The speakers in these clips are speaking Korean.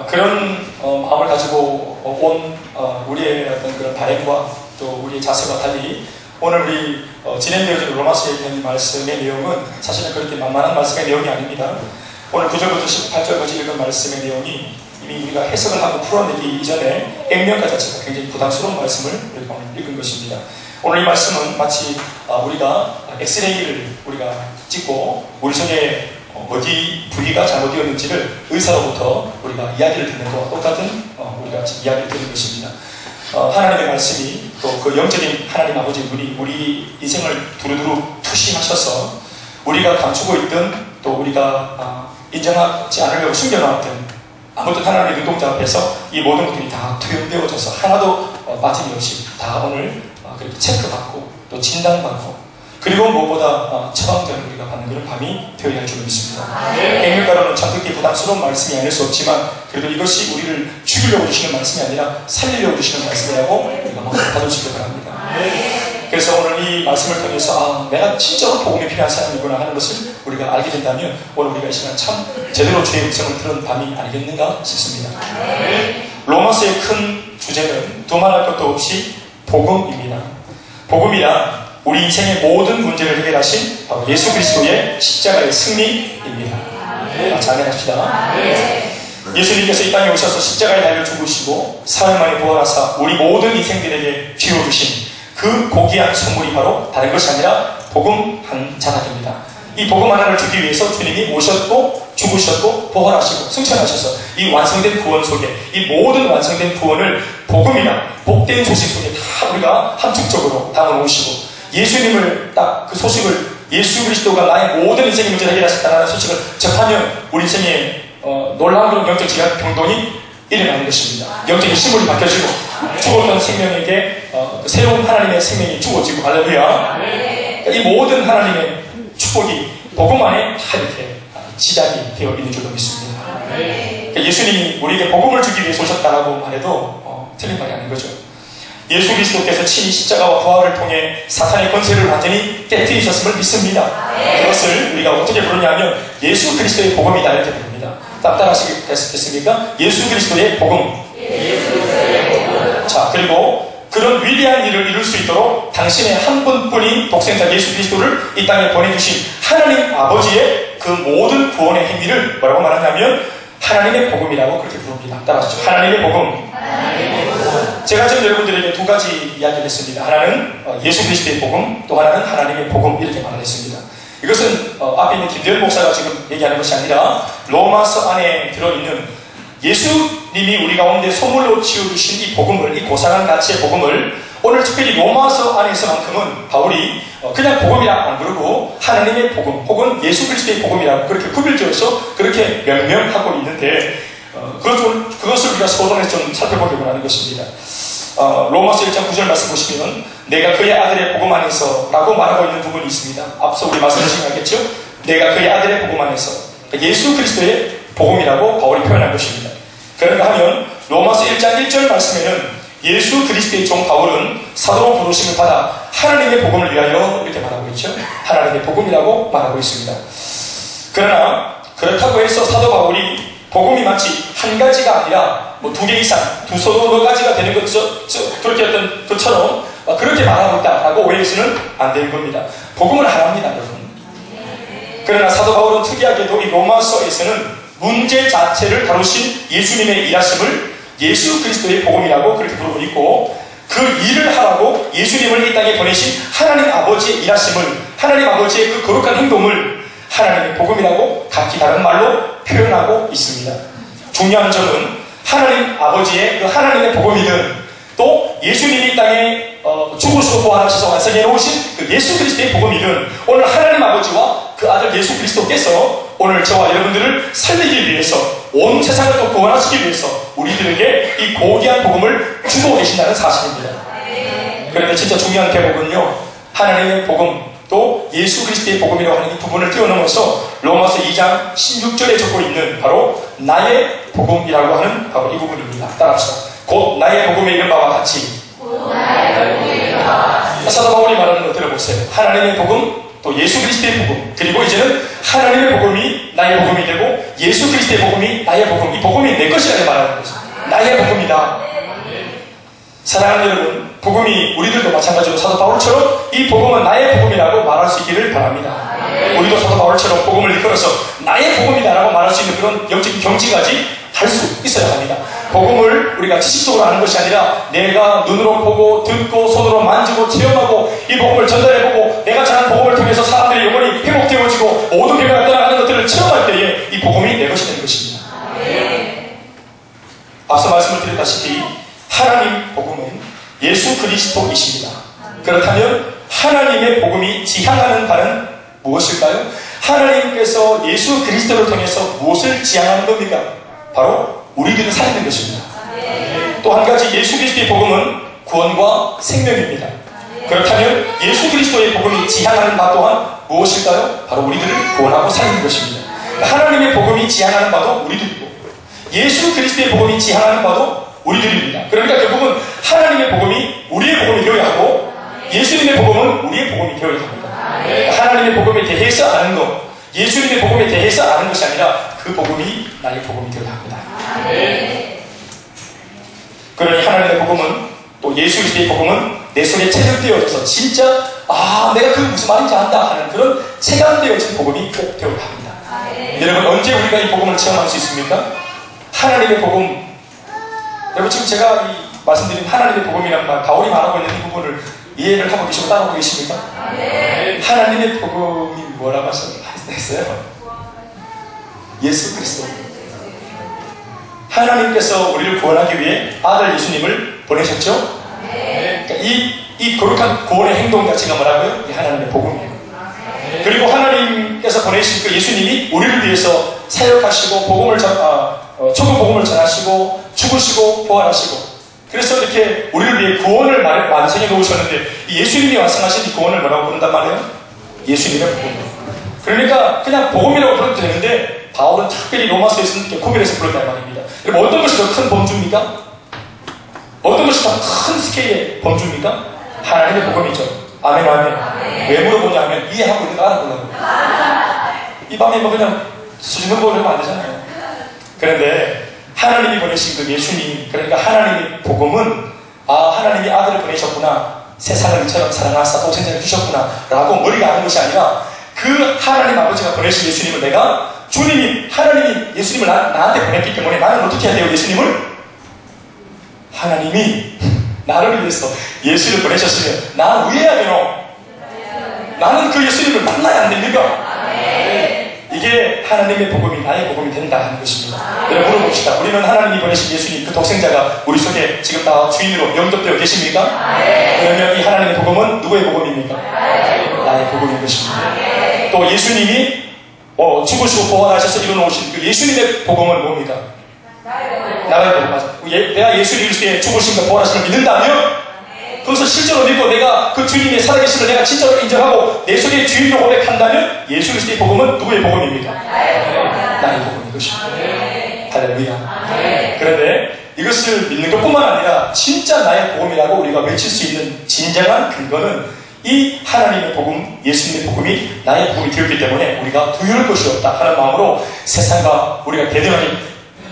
그런 마음을 가지고 온 우리의 어떤 그런 바램과 또 우리의 자세와 달리 오늘 우리 진행되어진 로마서에 있는 말씀의 내용은 사실은 그렇게 만만한 말씀의 내용이 아닙니다. 오늘 9절부터 18절까지 읽은 말씀의 내용이 이미 우리가 해석을 하고 풀어내기 이전에 액면가 자체가 굉장히 부담스러운 말씀을 우리가 오늘 읽은 것입니다. 오늘 이 말씀은 마치 우리가 엑스레이를 우리가 찍고 우리 속에 어디 부위가 잘못되었는지를 의사로부터 우리가 이야기를 듣는 것과 똑같은 우리가 이야기를 듣는 것입니다. 하나님의 말씀이 또 그 영적인 하나님 아버지의 분이 우리 인생을 두루두루 투시하셔서 우리가 감추고 있던 또 우리가 인정하지 않으려고 숨겨놨던 아무튼 하나님의 눈동자 앞에서 이 모든 것들이 다 투영되어져서 하나도 빠짐이 없이 다 오늘 그렇게 체크받고 또 진단받고 그리고 무엇보다 처방전을 우리가 받는 그런 밤이 되어야 할 줄 믿습니다. 액면가로는 참 그렇게 부담스러운 말씀이 아닐 수 없지만 그래도 이것이 우리를 죽이려고 주시는 말씀이 아니라 살리려고 주시는 말씀이라고 우리가 한번 받아주시기 바랍니다. 그래서 오늘 이 말씀을 통해서 내가 진짜로 복음이 필요한 사람이구나 하는 것을 우리가 알게 된다면 오늘 우리가 이 시간 참 제대로 주의 음성을 들은 밤이 아니겠는가 싶습니다. 로마서의 큰 주제는 두말할 것도 없이 복음입니다. 복음이란 우리 인생의 모든 문제를 해결하신 바로 예수 그리스도의 십자가의 승리입니다. 찬양합시다. 예수님께서 이 땅에 오셔서 십자가에 달려 죽으시고 사흘 만에 부활하사 우리 모든 인생들에게 쥐어주신 그 고귀한 선물이 바로 다른 것이 아니라 복음 한 자락입니다. 이 복음 하나를 주기 위해서 주님이 오셨고 죽으셨고 부활하시고 승천하셔서 이 완성된 구원 속에 이 모든 완성된 구원을 복음이나 복된 소식 속에 다 우리가 함축적으로 담아놓으시고 예수님을 딱 그 소식을 예수 그리스도가 나의 모든 인생의 문제를 해결하셨다는 소식을 접하면 우리 인생에 놀라운 그런 영적 병동이 일어나는 것입니다. 영적인 신분이 바뀌어지고 죽었던 생명에게 새로운 하나님의 생명이 주어지고 할렐루야. 이 모든 하나님의 축복이 복음 안에 다 이렇게 시작이 되어 있는 줄로 믿습니다. 예수님이 우리에게 복음을 주기 위해서 오셨다라고 말해도 틀린 말이 아닌 거죠. 예수 그리스도께서 친히 십자가와 부활을 통해 사탄의 권세를 완전히 깨뜨리셨음을 믿습니다. 이것을 우리가 어떻게 부르냐면 예수 그리스도의 복음이다 이렇게 부릅니다. 따라하시겠습니까? 예수 그리스도의 복음. 자, 그리고 그런 위대한 일을 이룰 수 있도록 당신의 한 분뿐인 독생자 예수 그리스도를 이 땅에 보내주신 하나님 아버지의 그 모든 구원의 행위를 뭐라고 말하냐면 하나님의 복음이라고 그렇게 부릅니다. 따라하시죠. 하나님의 복음. 제가 지금 여러분들에게 두 가지 이야기를 했습니다. 하나는 예수 그리스도의 복음, 또 하나는 하나님의 복음 이렇게 말을 했습니다. 이것은 앞에 있는 김대현 목사가 지금 얘기하는 것이 아니라 로마서 안에 들어있는 예수님이 우리 가운데 선물로 지어주신 이 복음을, 이 고상한 가치의 복음을 오늘 특별히 로마서 안에서만큼은 바울이 그냥 복음이라 안 부르고 하나님의 복음 혹은 예수 그리스도의 복음이라고 그렇게 구별지어서 그렇게 명명하고 있는데 그것을 우리가 서론에서 좀 살펴보려고 하는 것입니다. 로마서 1장 9절 말씀 보시면 내가 그의 아들의 복음 안에서 라고 말하고 있는 부분이 있습니다. 앞서 우리 말씀하신 거 알겠죠? 내가 그의 아들의 복음 안에서 예수 그리스도의 복음이라고 바울이 표현한 것입니다. 그런가 하면 로마서 1장 1절 말씀에는 예수 그리스도의 종 바울은 사도로 부르심을 받아 하나님의 복음을 위하여 이렇게 말하고 있죠. 하나님의 복음이라고 말하고 있습니다. 그러나 그렇다고 해서 사도 바울이 복음이 마치 한 가지가 아니라 뭐 두 개 이상, 두서너 가지가 되는 그렇게 어떤 것처럼 그렇게 말하고 있다라고 오해해서는 안 되는 겁니다. 복음은 하나입니다, 여러분. 그러나 사도 바울은 특이하게도 이 로마서에서는 문제 자체를 다루신 예수님의 일하심을 예수 그리스도의 복음이라고 그렇게 부르고 있고 그 일을 하라고 예수님을 이 땅에 보내신 하나님 아버지의 일하심을 하나님 아버지의 그 거룩한 행동을 하나님의 복음이라고 각기 다른 말로 표현하고 있습니다. 중요한 점은 하나님 아버지의 그 하나님의 복음이든 또 예수님이 이 땅에 죽으시고 부활하셔서 완성해 놓으신 그 예수 그리스도의 복음이든 오늘 하나님 아버지와 그 아들 예수 그리스도께서 오늘 저와 여러분들을 살리기 위해서 온 세상을 또 구원하시기 위해서 우리들에게 이 고귀한 복음을 주고 계신다는 사실입니다. 그런데 진짜 중요한 대목은요, 하나님의 복음 또 예수 그리스도의 복음이라고 하는 이 부분을 뛰어넘어서 로마서 2장 16절에 적고 있는 바로 나의 복음이라고 하는 바로 이 부분입니다. 따라합시다. 곧 나의 복음에 이른 바와 같이. 사도 바울이 말하는 거 들어보세요. 하나님의 복음 또 예수 그리스도의 복음 그리고 이제는 하나님의 복음이 나의 복음이 되고 예수 그리스도의 복음이 나의 복음, 이 복음이 내 것이라고 말하는 거죠. 나의 복음이다. 사랑하는 여러분, 복음이 우리들도 마찬가지로 사도 바울처럼 이 복음은 나의 복음이라고 말할 수 있기를 바랍니다. 우리도 사도 바울처럼 복음을 이끌어서 나의 복음이다라고 말할 수 있는 그런 영적인 경지까지 갈 수 있어야 합니다. 복음을 우리가 지식적으로 아는 것이 아니라 내가 눈으로 보고 듣고 손으로 만지고 체험하고 이 복음을 전달해보고 내가 전한 복음을 통해서 사람들의 영혼이 회복되어지고 모든 교회가 떠나가는 것들을 체험할 때에 이 복음이 내 것이 되는 것입니다. 앞서 말씀을 드렸다시피 하나님 복음은 예수 그리스도이십니다. 그렇다면 하나님의 복음이 지향하는 바는 무엇일까요? 하나님께서 예수 그리스도를 통해서 무엇을 지향하는 겁니까? 바로 우리들을 살리는 것입니다. 또 한 가지 예수 그리스도의 복음은 구원과 생명입니다. 그렇다면 예수 그리스도의 복음이 지향하는 바 또한 무엇일까요? 바로 우리들을 구원하고 살리는 것입니다. 하나님의 복음이 지향하는 바도 우리들이고 예수 그리스도의 복음이 지향하는 바도 우리들입니다. 그러니까 결국은 하나님의 복음이 우리의 복음이 되어야 하고 예수님의 복음은 우리의 복음이 되어야 합니다. 하나님의 복음에 대해서 아는 것, 예수님의 복음에 대해서 아는 것이 아니라 그 복음이 나의 복음이 되어야 합니다. 그러니 하나님의 복음은 또 예수 그리스도의 복음은 내 속에 체득되어져서 진짜 내가 그 무슨 말인지 안다 하는 그런 체감되어진 복음이 꼭 되어야 합니다. 여러분 언제 우리가 이 복음을 체험할 수 있습니까? 하나님의 복음, 여러분 지금 제가 말씀드린 하나님의 복음이란 말 바울이 말하고 있는 이 부분을 이해를 하고 계시고 따라오고 계십니까? 하나님의 복음이 뭐라고 하셨어요? 예수 그리스도. 하나님께서 우리를 구원하기 위해 아들 예수님을 보내셨죠? 그러니까 이 거룩한 구원의 행동 자체가 뭐라고요? 이 하나님의 복음이에요. 그리고 하나님께서 보내신 그 예수님이 우리를 위해서 사역하시고 초급 복음을 전하시고 죽으시고 부활하시고 그래서 이렇게 우리를 위해 구원을 완성해 놓으셨는데 이 예수님이 완성하신 이 구원을 뭐라고 부른단 말이에요? 예수님의 복음. 그러니까 그냥 복음이라고 불러도 되는데 바울은 특별히 로마서에서 이렇게 구별해서 불렀단 말입니다. 그럼 어떤 것이 더 큰 범주입니까? 어떤 것이 더 큰 스케일의 범주입니까? 하나님의 복음이죠. 아멘, 아멘. 왜 물어보냐면 이해하고 있는 거 알아보려고. 이 밤에 뭐 그냥 수줍는 거 하면 안 되잖아요. 그런데 하나님이 보내신 그 예수님, 그러니까 하나님의 복음은 하나님이 아들을 보내셨구나, 세상을 이처럼 사랑하사 독생자를 주셨구나 라고 머리가 아는 것이 아니라 그 하나님 아버지가 보내신 예수님을 내가 주님이 하나님이 예수님을 나한테 보냈기 때문에 나는 어떻게 해야 돼요? 예수님을 하나님이 나를 위해서 예수를 보내셨으면 나는 왜 해야 되노? 나는 그 예수님을 만나야 안 됩니까? 이게 하나님의 복음이 나의 복음이 된다 하는 것입니다. 여러분 물어봅시다. 우리는 하나님이 보내신 예수님 그 독생자가 우리 속에 지금 다 주인으로 영접되어 계십니까? 그러면 이 하나님의 복음은 누구의 복음입니까? 나의 복음인 것입니다. 또 예수님이 죽으시고 부활하셔서 이루어놓으신 그 예수님의 복음은 뭡니까? 나의 복음. 맞아. 내가 예수 그리스도의 죽으심과 부활하심을 믿는다면 그것을 실제로 믿고 내가 그 주님의 살아계심을 내가 진짜로 인정하고 내 속에 주인으로 고백한다면 예수 그리스도의 복음은 누구의 복음입니까? 나의 복음인 것입니다. 할렐루야. 그런데 이것을 믿는 것뿐만 아니라 진짜 나의 복음이라고 우리가 외칠 수 있는 진정한 근거는 이 하나님의 복음, 예수님의 복음이 나의 복음이 되었기 때문에 우리가 두려울 것이 없다 하는 마음으로 세상과 우리가 대등하게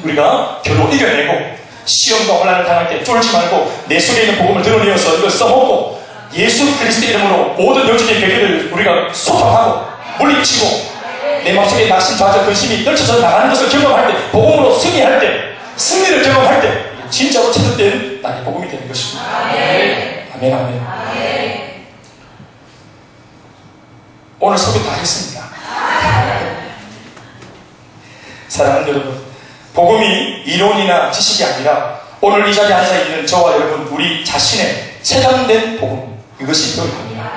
우리가 결국 이겨내고 시험과 혼란을 당할 때 쫄지 말고 내 속에 있는 복음을 드러내어서 이걸 써먹고 예수 그리스도의 이름으로 모든 영적인 괴계를 우리가 소통하고 물리치고 내 마음속에 낙심, 좌절, 근심이 떨쳐져 나가는 것을 경험할 때 복음으로 승리할 때 승리를 경험할 때 진짜로 체득된 나의 복음이 되는 것입니다. 아멘. 아멘. 아멘. 오늘 소개 다 했습니다. 사랑하는 여러분, 복음이 이론이나 지식이 아니라 오늘 이 자리에 앉아있는 저와 여러분 우리 자신의 체감된 복음, 이것이 필요합니다.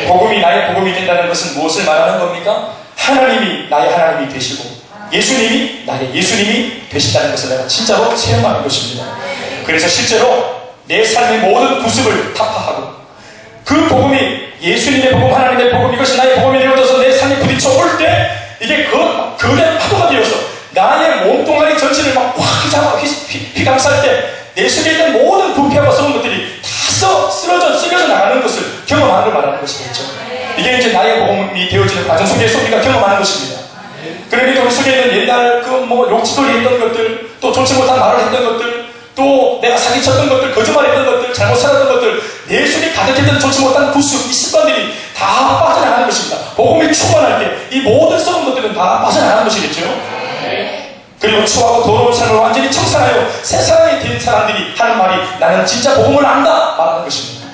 복음이 나의 복음이 된다는 것은 무엇을 말하는 겁니까? 하나님이 나의 하나님이 되시고 예수님이 나의 예수님이 되신다는 것을 내가 진짜로 체험하는 것입니다. 그래서 실제로 내 삶의 모든 구습을 타파하고 그 복음이 예수님의 복음, 하나님의 복음, 이것이 나의 복음이 되어져서 내 삶에 부딪혀 올 때 이게 거대한 파도가 되어서 나의 몸뚱아리 전체를 막 확 잡아 휘감쌀 때 내 속에 있는 모든 부패와 썩은 것들이 다 쓰러져 나가는 것을 경험하는 걸 말하는 것이겠죠. 이게 이제 나의 복음이 되어지는 과정 속에서 우리가 경험하는 것입니다. 그러니까 우리 속에 있는 옛날 욕지돌이 했던 것들, 또 좋지 못한 말을 했던 것들, 또 내가 사기쳤던 것들, 거짓말했던 것들, 잘못 살았던 것들, 내 속에 가득했던 좋지 못한 구습, 이 습관들이 다 빠져나가는 것입니다. 복음이 충만할 때 이 모든 썩은 것들은 다 빠져나가는 것이겠죠. 그리고 추하고 더러운 삶을 완전히 청산하여 새 사람이 된 사람들이 하는 말이 나는 진짜 복음을 안다 말하는 것입니다.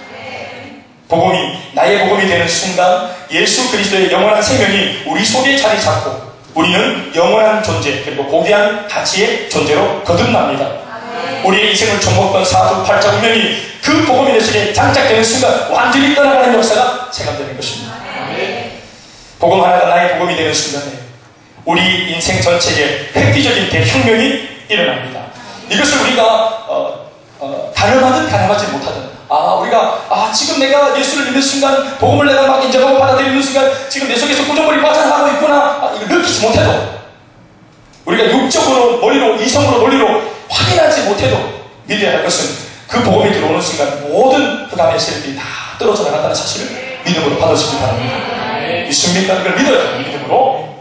복음이 나의 복음이 되는 순간 예수 그리스도의 영원한 생명이 우리 속에 자리 잡고 우리는 영원한 존재 그리고 고귀한 가치의 존재로 거듭납니다. 우리의 인생을 종목던 사두 팔자 운명이 그 복음이 내 속에 장착되는 순간 완전히 떠나가는 역사가 체감되는 것입니다. 복음 하나가 나의 복음이 되는 순간에 우리 인생 전체에 획기적인 대혁명이 일어납니다. 이것을 우리가 가늠하든 가늠하지 못하든 우리가 지금 내가 예수를 믿는 순간 복음을 내가 막 인정하고 받아들이는 순간 지금 내 속에서 구조물이 빠져나가고 있구나 이걸 느끼지 못해도 우리가 육적으로 머리로 이성으로 논리로 확인하지 못해도 믿어야 할 것은 그 복음이 들어오는 순간 모든 부담의 세력들이 다 떨어져 나간다는 사실을 믿음으로 받으시기 바랍니다. 믿습니까? 이걸 믿어야 돼요. 믿음으로.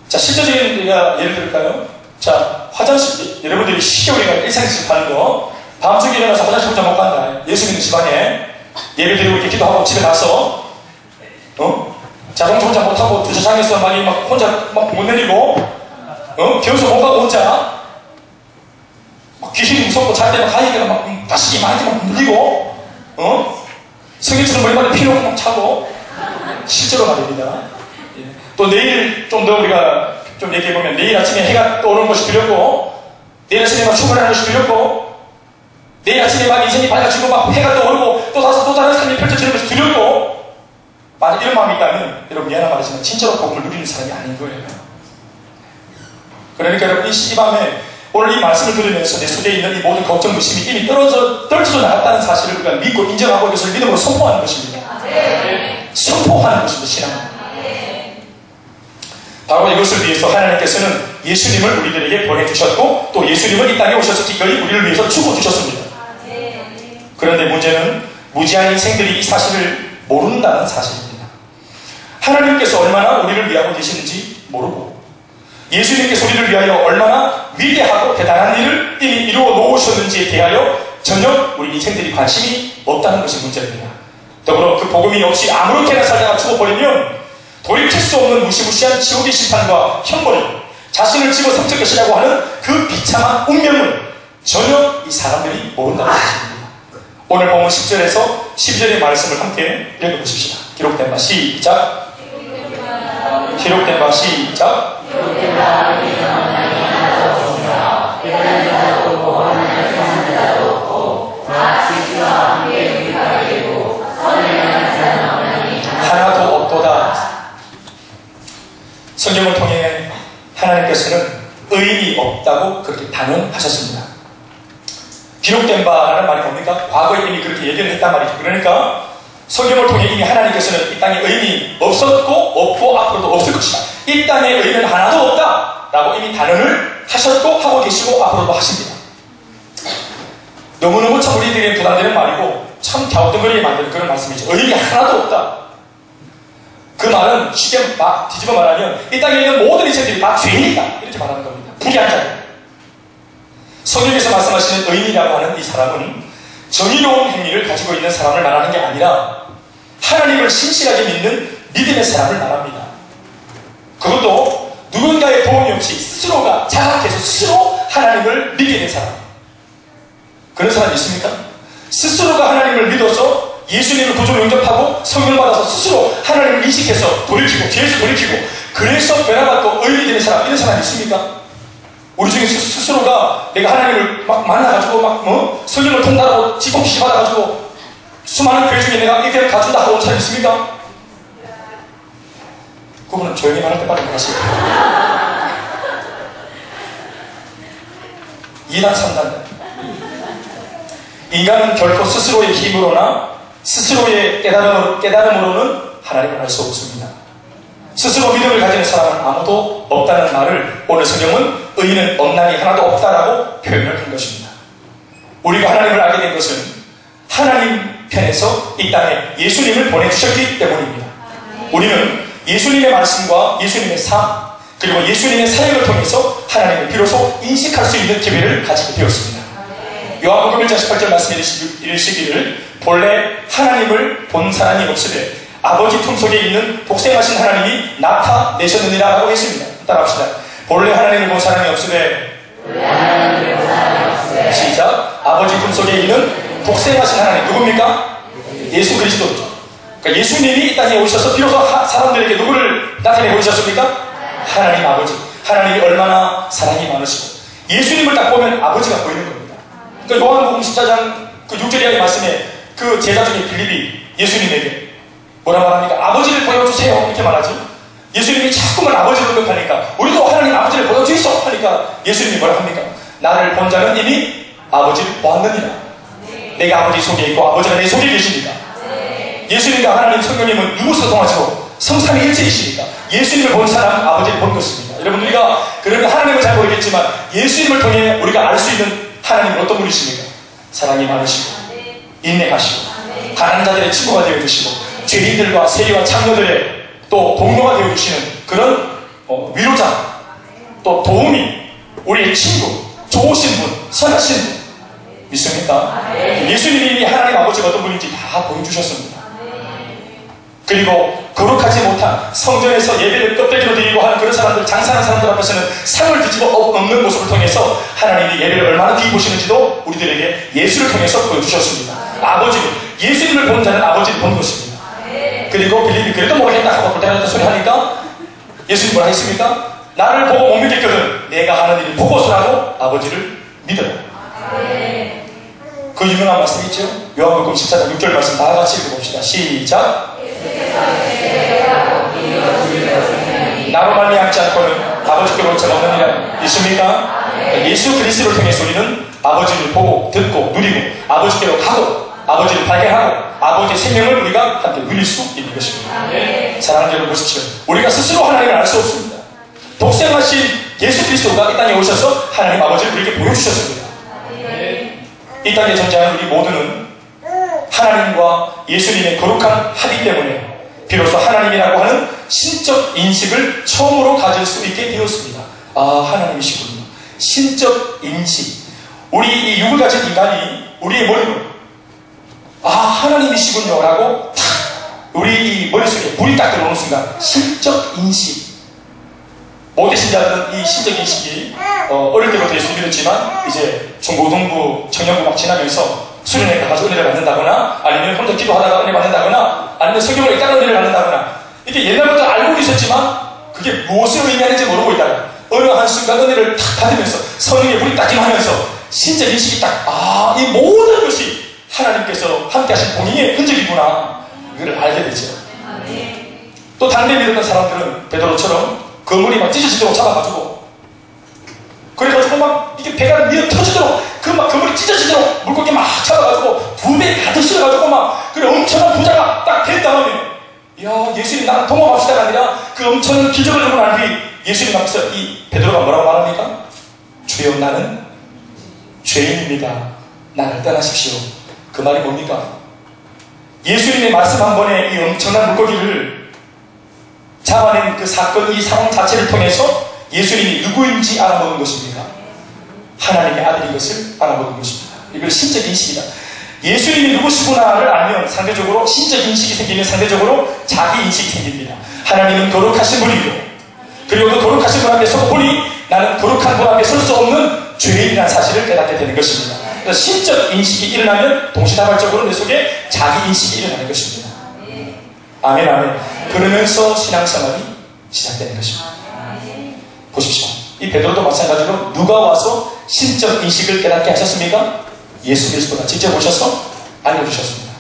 자, 실제적인 우리가 예를 들까요? 자, 화장실, 여러분들이 시계우리가 일상식 하는 거, 밤중에 일어나서 화장실 혼자 못 간다. 예수 믿는 집안에 예배 드리고 이렇게 기도하고 집에 가서, 자동차 혼자 못하고 주차장에서 막 혼자 막 못 내리고, 겨우서 못 가고 혼자, 막 귀신이 무섭고 잘 때만 가니까 막 가시기 많이 막 물리고, 성경처럼 머리만에 피놓고 막 차고, 실제로 말입니다. 또 내일 좀 더 우리가 좀 얘기해보면 내일 아침에 해가 떠오르는 것이 두렵고 내일 아침에 막 출근하는 것이 두렵고 내일 아침에 막 인생이 밝아지고 막 해가 떠오르고 또 다른 삶이 펼쳐지는 것이 두렵고 만약 이런 마음이 있다면 여러분 미안한 말이지만 진짜로 복음을 누리는 사람이 아닌 거예요. 그러니까 여러분 이 밤에 오늘 이 말씀을 들으면서 내 속에 있는 이 모든 걱정, 의심이 이미 떨어져 나갔다는 사실을 우리가 믿고 인정하고 이것을 믿음으로 선포하는 것입니다. 선포하는 것입니다. 신앙. 바로 이것을 위해서 하나님께서는 예수님을 우리들에게 보내주셨고 또 예수님은 이 땅에 오셔서 기꺼이 우리를 위해서 죽어주셨습니다. 그런데 문제는 무지한 인생들이 이 사실을 모른다는 사실입니다. 하나님께서 얼마나 우리를 위하고 계시는지 모르고 예수님께서 우리를 위하여 얼마나 위대하고 대단한 일을 이미 이루어 놓으셨는지에 대하여 전혀 우리 인생들이 관심이 없다는 것이 문제입니다. 더불어 그 복음이 없이 아무렇게나 살다가 죽어버리면 돌이킬 수 없는 무시무시한 지옥의 심판과 형벌, 자신을 집어삼킬 것이라고 하는 그 비참한 운명을 전혀 이 사람들이 모른다는 것입니다. 오늘 본문 10절에서 12절의 말씀을 함께 읽어보십시다. 기록된 바 시작. 기록된 바 시작. 하나도 없도다. 성경을 통해 하나님께서는 의인이 없다고 그렇게 단언하셨습니다. 기록된 바라는 말이 뭡니까? 과거에 이미 그렇게 얘기를 했단 말이죠. 그러니까 성경을 통해 이미 하나님께서는 이 땅에 의인이 없었고 없고 앞으로도 없을 것이다. 이 땅에 의인은 하나도 없다 라고 이미 단언을 하셨고 하고 계시고 앞으로도 하십니다. 너무너무 참 우리들에게 부담되는 말이고 참 갸우뚱거리게 만드는 그런 말씀이죠. 의인이 하나도 없다. 그 말은 쉽게 뒤집어 말하면 이 땅에 있는 모든 인생들이 다 죄인이다 이렇게 말하는 겁니다. 불의한 자. 성경에서 말씀하시는 의인이라고 하는 이 사람은 정의로운 행위를 가지고 있는 사람을 말하는 게 아니라 하나님을 신실하게 믿는 믿음의 사람을 말합니다. 그것도 누군가의 도움이 없이 스스로가 자각해서 스스로 하나님을 믿게 된 사람. 그런 사람이 있습니까? 스스로가 하나님을 믿어서 예수님을 구주로 영접하고 성령을 받아서 스스로 하나님을 인식해서 돌이키고 죄에서 돌이키고 그래서 변화받고 의인이 되는 사람, 이런 사람이 있습니까? 우리 중에 스스로가 내가 하나님을 막 만나가지고 성령을 통달하고 지통시키 받아가지고 수많은 교회 중에 내가 이렇게 가준다 하고 온 사람이 있습니까? 그분은 조용히 말할 때밖에 못하시고 2단 3단 인간은 결코 스스로의 힘으로나 스스로의 깨달음으로는 하나님을 알 수 없습니다. 스스로 믿음을 가지는 사람은 아무도 없다는 말을 오늘 성경은 의인은 없나니 하나도 없다라고 표현을 한 것입니다. 우리가 하나님을 알게 된 것은 하나님 편에서 이 땅에 예수님을 보내주셨기 때문입니다. 우리는 예수님의 말씀과 예수님의 삶, 그리고 예수님의 사역을 통해서 하나님을 비로소 인식할 수 있는 기회를 가지게 되었습니다. 요한복음 1장 18절 말씀에 이르시기를 본래 하나님을 본 사람이 없으되 아버지 품속에 있는 복생하신 하나님이 나타내셨느니라 하고 했습니다. 따라합시다. 본래 하나님을 본 사람이 없으되 시작. 아버지 품속에 있는 복생하신 하나님 누굽니까? 예수 그리스도죠. 그러니까 예수님이 이 땅에 오셔서 비로소 사람들에게 누구를 나타내 보이셨습니까? 하나님 아버지. 하나님이 얼마나 사랑이 많으시고 예수님을 딱 보면 아버지가 보이는 겁니다. 그러니까 요한복음 14장 그 6절의 말씀에 그 제자 중에 빌립이 예수님에게 뭐라 말합니까? 아버지를 보여주세요 이렇게 말하죠. 예수님이 자꾸만 아버지를 언급하니까 우리도 하나님 아버지를 보여주이소 하니까 예수님이 뭐라 합니까? 나를 본 자는 이미 아버지를 보았느니라. 내가 아버지 속에 있고 아버지가 내 속에 계십니다. 예수님과 하나님 성령님은 유무소통하시고 성삼위일체이시니까 예수님을 본 사람은 아버지를 본 것입니다. 여러분 우리가 그러면 하나님을 잘 모르겠지만 예수님을 통해 우리가 알 수 있는 하나님은 어떤 분이십니까? 사랑이 많으시고 인내하시고 가난한 자들의 친구가 되어주시고 죄인들과 세리와 창녀들의 또 동료가 되어주시는 그런 위로자 또 도움이 우리의 친구 좋으신 분 선하신 분 믿습니까? 예수님이 하나님 아버지가 어떤 분인지 다 보여주셨습니다. 그리고 거룩하지 못한 성전에서 예배를 껍데기로 드리고 하는 그런 사람들, 장사하는 사람들 앞에서는 상을 뒤집어 엎는 모습을 통해서 하나님이 예배를 얼마나 귀히 보시는지도 우리들에게 예수를 통해서 보여주셨습니다. 아버지를, 예수님을 본 자는 아버지를 본 것입니다. 그리고 빌립이 그래도 모르겠다 하고 불타는 소리 하니까 예수님 뭐라 했습니까? 나를 보고 못 믿겠거든 내가 하는 일을 보고서라도 아버지를 믿어라. 그 유명한 말씀 있죠? 요한복음 14장 6절 말씀 다 같이 읽어봅시다. 시작. 나로 말미암지 않고는 아버지께 볼 자가 없느니라. 있습니까? 예수 그리스도를 통해서 우리는 아버지를 보고 듣고 누리고 아버지께로 가고 아버지를 발견하고 아버지의 생명을 우리가 함께 누릴 수 있는 것입니다. 사랑하는 여러분 보십시오. 우리가 스스로 하나님을 알 수 없습니다. 독생하신 예수 그리스도가 이 땅에 오셔서 하나님 아버지를 우리에게 보여주셨습니다. 이 땅에 존재하는 우리 모두는 하나님과 예수님의 거룩한 합의 때문에 비로소 하나님이라고 하는 신적 인식을 처음으로 가질 수 있게 되었습니다. 아, 하나님이시군요. 신적 인식. 우리 이 육을 가진 인간이 우리의 머리로 아, 하나님이시군요 라고 탁 우리 이 머릿속에 불이 딱 들어오는 순간 신적 인식. 모든 신자들은 이 신적 인식이 어릴 때부터 예수 믿었지만 이제 중고등부, 청년부 막 지나면서 수련회 가서 은혜를 받는다거나 아니면 혼자 기도하다가 은혜 받는다거나 아니면 성경을 읽다가 은혜를 받는다거나 이게 옛날부터 알고 있었지만 그게 무엇을 의미하는지 모르고 있다가 어느 한순간 은혜를 탁 받으면서 성령의 불이 딱 임하면서 신적 인식이 딱 아, 이 모든 것이 하나님께서 함께 하신 본인의 흔적이구나 이걸 알게 되죠. 또 다른 데 믿었던 사람들은 베드로처럼 거물이 막 찢어지도록 잡아가지고 그래가지고 막 이게 배가 밀어 터지도록 그 막 거물이 찢어지도록 물고기 막 잡아가지고 두 배 가득 실어가지고 막 그래 엄청난 부자가 딱 된 다음에 야 예수님 나는 동업합시다가 아니라 그 엄청난 기적을 하고 난 뒤 예수님 앞에서 이 베드로가 뭐라고 말합니까? 주여 나는 죄인입니다. 나를 떠나십시오. 그 말이 뭡니까? 예수님의 말씀 한 번에 이 엄청난 물고기를 잡아낸 그 사건, 이 상황 자체를 통해서 예수님이 누구인지 알아보는 것입니다. 하나님의 아들인 것을 알아보는 것입니다. 이걸 신적 인식이다. 예수님이 누구시구나를 알면 상대적으로 신적 인식이 생기면 상대적으로 자기 인식이 생깁니다. 하나님은 거룩하신 분이고 그리고 그 거룩하신 분 앞에 서고 보니 나는 거룩한 분 앞에 설 수 없는 죄인이라는 사실을 깨닫게 되는 것입니다. 그래서 신적 인식이 일어나면 동시다발적으로 내 속에 자기 인식이 일어나는 것입니다. 아멘 아멘. 그러면서 신앙생활이 시작되는 것입니다. 보십시오. 이 베드로도 마찬가지로 누가 와서 신적 인식을 깨닫게 하셨습니까? 예수 그리스도가 직접 오셔서 알려주셨습니다.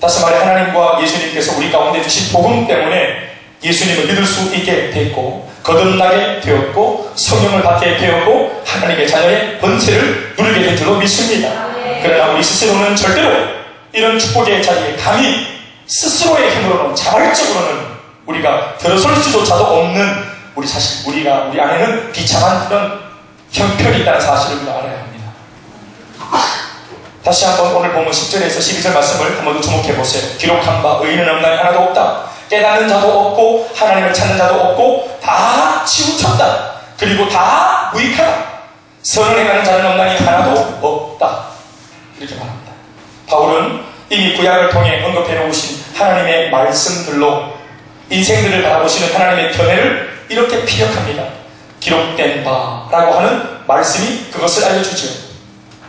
다시 말해 하나님과 예수님께서 우리 가운데 주신 복음 때문에 예수님을 믿을 수 있게 됐고 거듭나게 되었고 성령을 받게 되었고 하나님의 자녀의 번체를 누리게 된 줄로 믿습니다. 그러나 우리 스스로는 절대로 이런 축복의 자리에 감히 스스로의 힘으로는 자발적으로는 우리가 들어설 수조차도 없는 우리 안에는 비참한 그런 형편이 있다는 사실을 우리가 알아야 합니다. 다시 한번 오늘 본문 10절에서 12절 말씀을 한번 더 주목해 보세요. 기록한 바 의인은 없나니 하나도 없다. 깨닫는 자도 없고 하나님을 찾는 자도 없고 다 치우쳤다. 그리고 다 무익하다. 선을 행하는 자는 없나니 하나도 없다. 이렇게 말합니다. 바울은 이미 구약을 통해 언급해 놓으신 하나님의 말씀들로 인생들을 바라보시는 하나님의 견해를 이렇게 피력합니다. 기록된 바라고 하는 말씀이 그것을 알려주죠.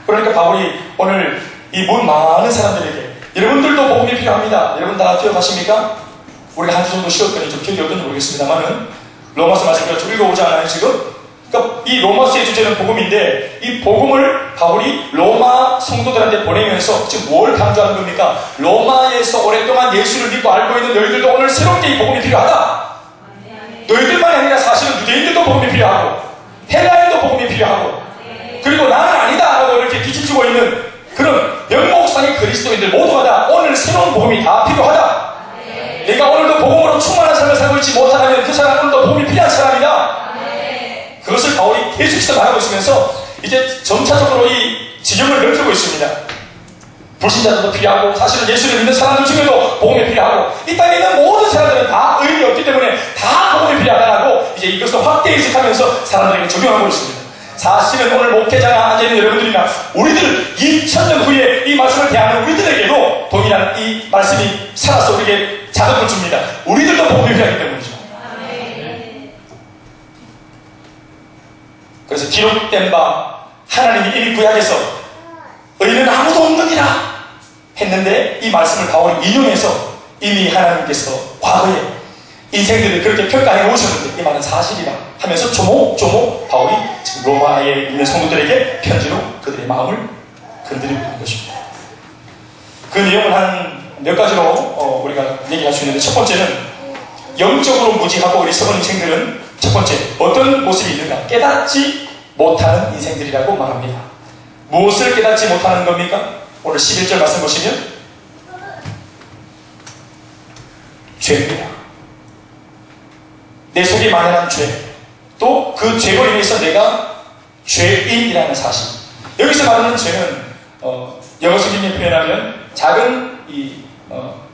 그러니까 바울이 오늘 이 많은 사람들에게 여러분들도 복음이 필요합니다. 여러분 다 기억하십니까? 우리가 한 주 정도 쉬었더니 좀 기억이 어떤지 모르겠습니다만은 로마서 말씀을 좀 읽어보지 않아요 지금? 그러니까 이 로마서의 주제는 복음인데 이 복음을 바울이 로마 성도들한테 보내면서 지금 뭘 강조하는 겁니까? 로마에서 오랫동안 예수를 믿고 알고 있는 너희들도 오늘 새롭게 이 복음이 필요하다. 너희들만이 아니라 사실은 유대인들도 복음이 필요하고 헬라인도 복음이 필요하고 그리고 나는 아니다 라고 이렇게 뒤집히고 있는 그런 명목상의 그리스도인들 모두가 다 오늘 새로운 복음이 다 필요하다. 내가 오늘도 복음으로 충만한 삶을 살고 있지 못하다면 그 사람은 또 복음이 필요한 사람이다. 그것을 바울이 계속해서 말하고 있으면서 이제 점차적으로 이 지경을 넓히고 있습니다. 불신자들도 필요하고 사실은 예수를 믿는 사람들 중에도 복음이 필요하고 이 땅에 있는 모든 사람들은 다 의인이 없기 때문에 다 복음이 필요하다고 이제 이것을 확대 해석하면서 사람들에게 적용하고 있습니다. 사실은 오늘 목회자가 앉아있는 여러분들이나 우리들 2000년 후에 이 말씀을 대하는 우리들에게도 동일한 이 말씀이 살아서 우리에게 자극을 줍니다. 우리들도 복음이 필요하기 때문이죠. 그래서 기록된 바 하나님이 이미 구약에서 의인은 아무도 없느니라 했는데 이 말씀을 바울이 인용해서 이미 하나님께서 과거에 인생들을 그렇게 평가해 놓으셨는데 이 말은 사실이라 하면서 조목조목 바울이 지금 로마에 있는 성도들에게 편지로 그들의 마음을 건드리고 있는 것입니다. 그 내용을 한 몇 가지로 우리가 얘기할 수 있는데 첫 번째는 영적으로 무지하고 어리석은 인생들은 첫 번째 어떤 모습이 있는가? 깨닫지 못하는 인생들이라고 말합니다. 무엇을 깨닫지 못하는 겁니까? 오늘 11절 말씀 보시면 죄입니다. 내 속에 만연한 죄, 또 그 죄로 인해서 내가 죄인이라는 사실. 여기서 말하는 죄는 영어 성경에 표현하면 작은 이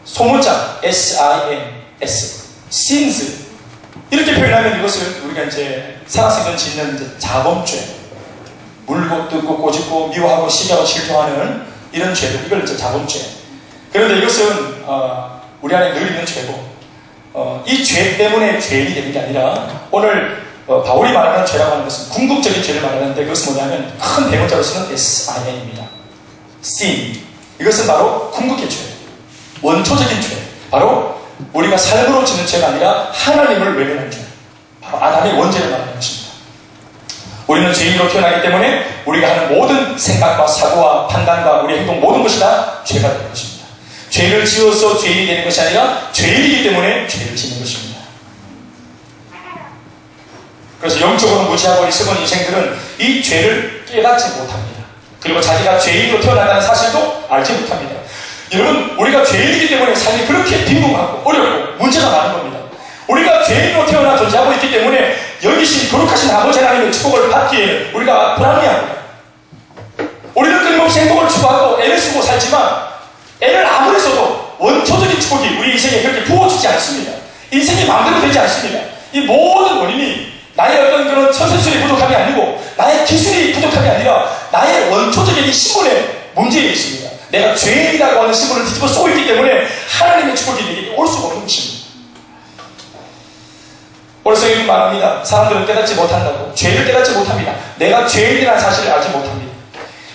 소문자 S-I-N-S sins 이렇게 표현하면 이것을 우리가 이제 살아생전 짓는 이제 자범죄, 물고 뜯고 꼬집고 미워하고 시기하고 질투하는 이런 죄들, 이걸 이제 자범죄. 그런데 이것은 우리 안에 늘 있는 죄고 이 죄 때문에 죄인이 되는 게 아니라 오늘 바울이 말하는 죄라고 하는 것은 궁극적인 죄를 말하는데 그것은 뭐냐면 큰 대문자로 쓰는 S-I-N입니다. sin. 이것은 바로 궁극의 죄, 원초적인 죄. 바로 우리가 삶으로 짓는 죄가 아니라 하나님을 외면하는 죄. 바로 아담의 원죄를 말하는 것입니다. 우리는 죄인으로 태어나기 때문에 우리가 하는 모든 생각과 사고와 판단과 우리 행동 모든 것이 다 죄가 되는 것입니다. 죄를 지어서 죄인이 되는 것이 아니라 죄인이기 때문에 죄를 짓는 것입니다. 그래서 영적으로 무지하고 어리석은 인생들은 이 죄를 깨닫지 못합니다. 그리고 자기가 죄인으로 태어났다는 사실도 알지 못합니다. 여러분, 우리가 죄인이기 때문에 삶이 그렇게 빈궁하고 어렵고 문제가 많은 겁니다. 우리가 죄인으로 태어나 존재하고 있기 때문에 여기신 거룩하신 아버지 하나님의 축복을 받기에 우리가 불합리합니다. 우리는 끊임없이 행복을 추구하고 애를 쓰고 살지만 애를 아무리 써도 원초적인 축복이 우리 인생에 그렇게 부어지지 않습니다. 인생이 마음대로 되지 않습니다. 이 모든 원인이 나의 어떤 그런 처세술이 부족함이 아니고 나의 기술이 부족함이 아니라 나의 원초적인 이 신분에 문제가 있습니다. 내가 죄인이라고 하는 신분을 뒤집어 쓰고 있기 때문에 하나님의 축복이 내게 올 수가 없는 것입니다. 오늘 성경이 말합니다. 사람들은 깨닫지 못한다고. 죄를 깨닫지 못합니다. 내가 죄인이라는 사실을 알지 못합니다.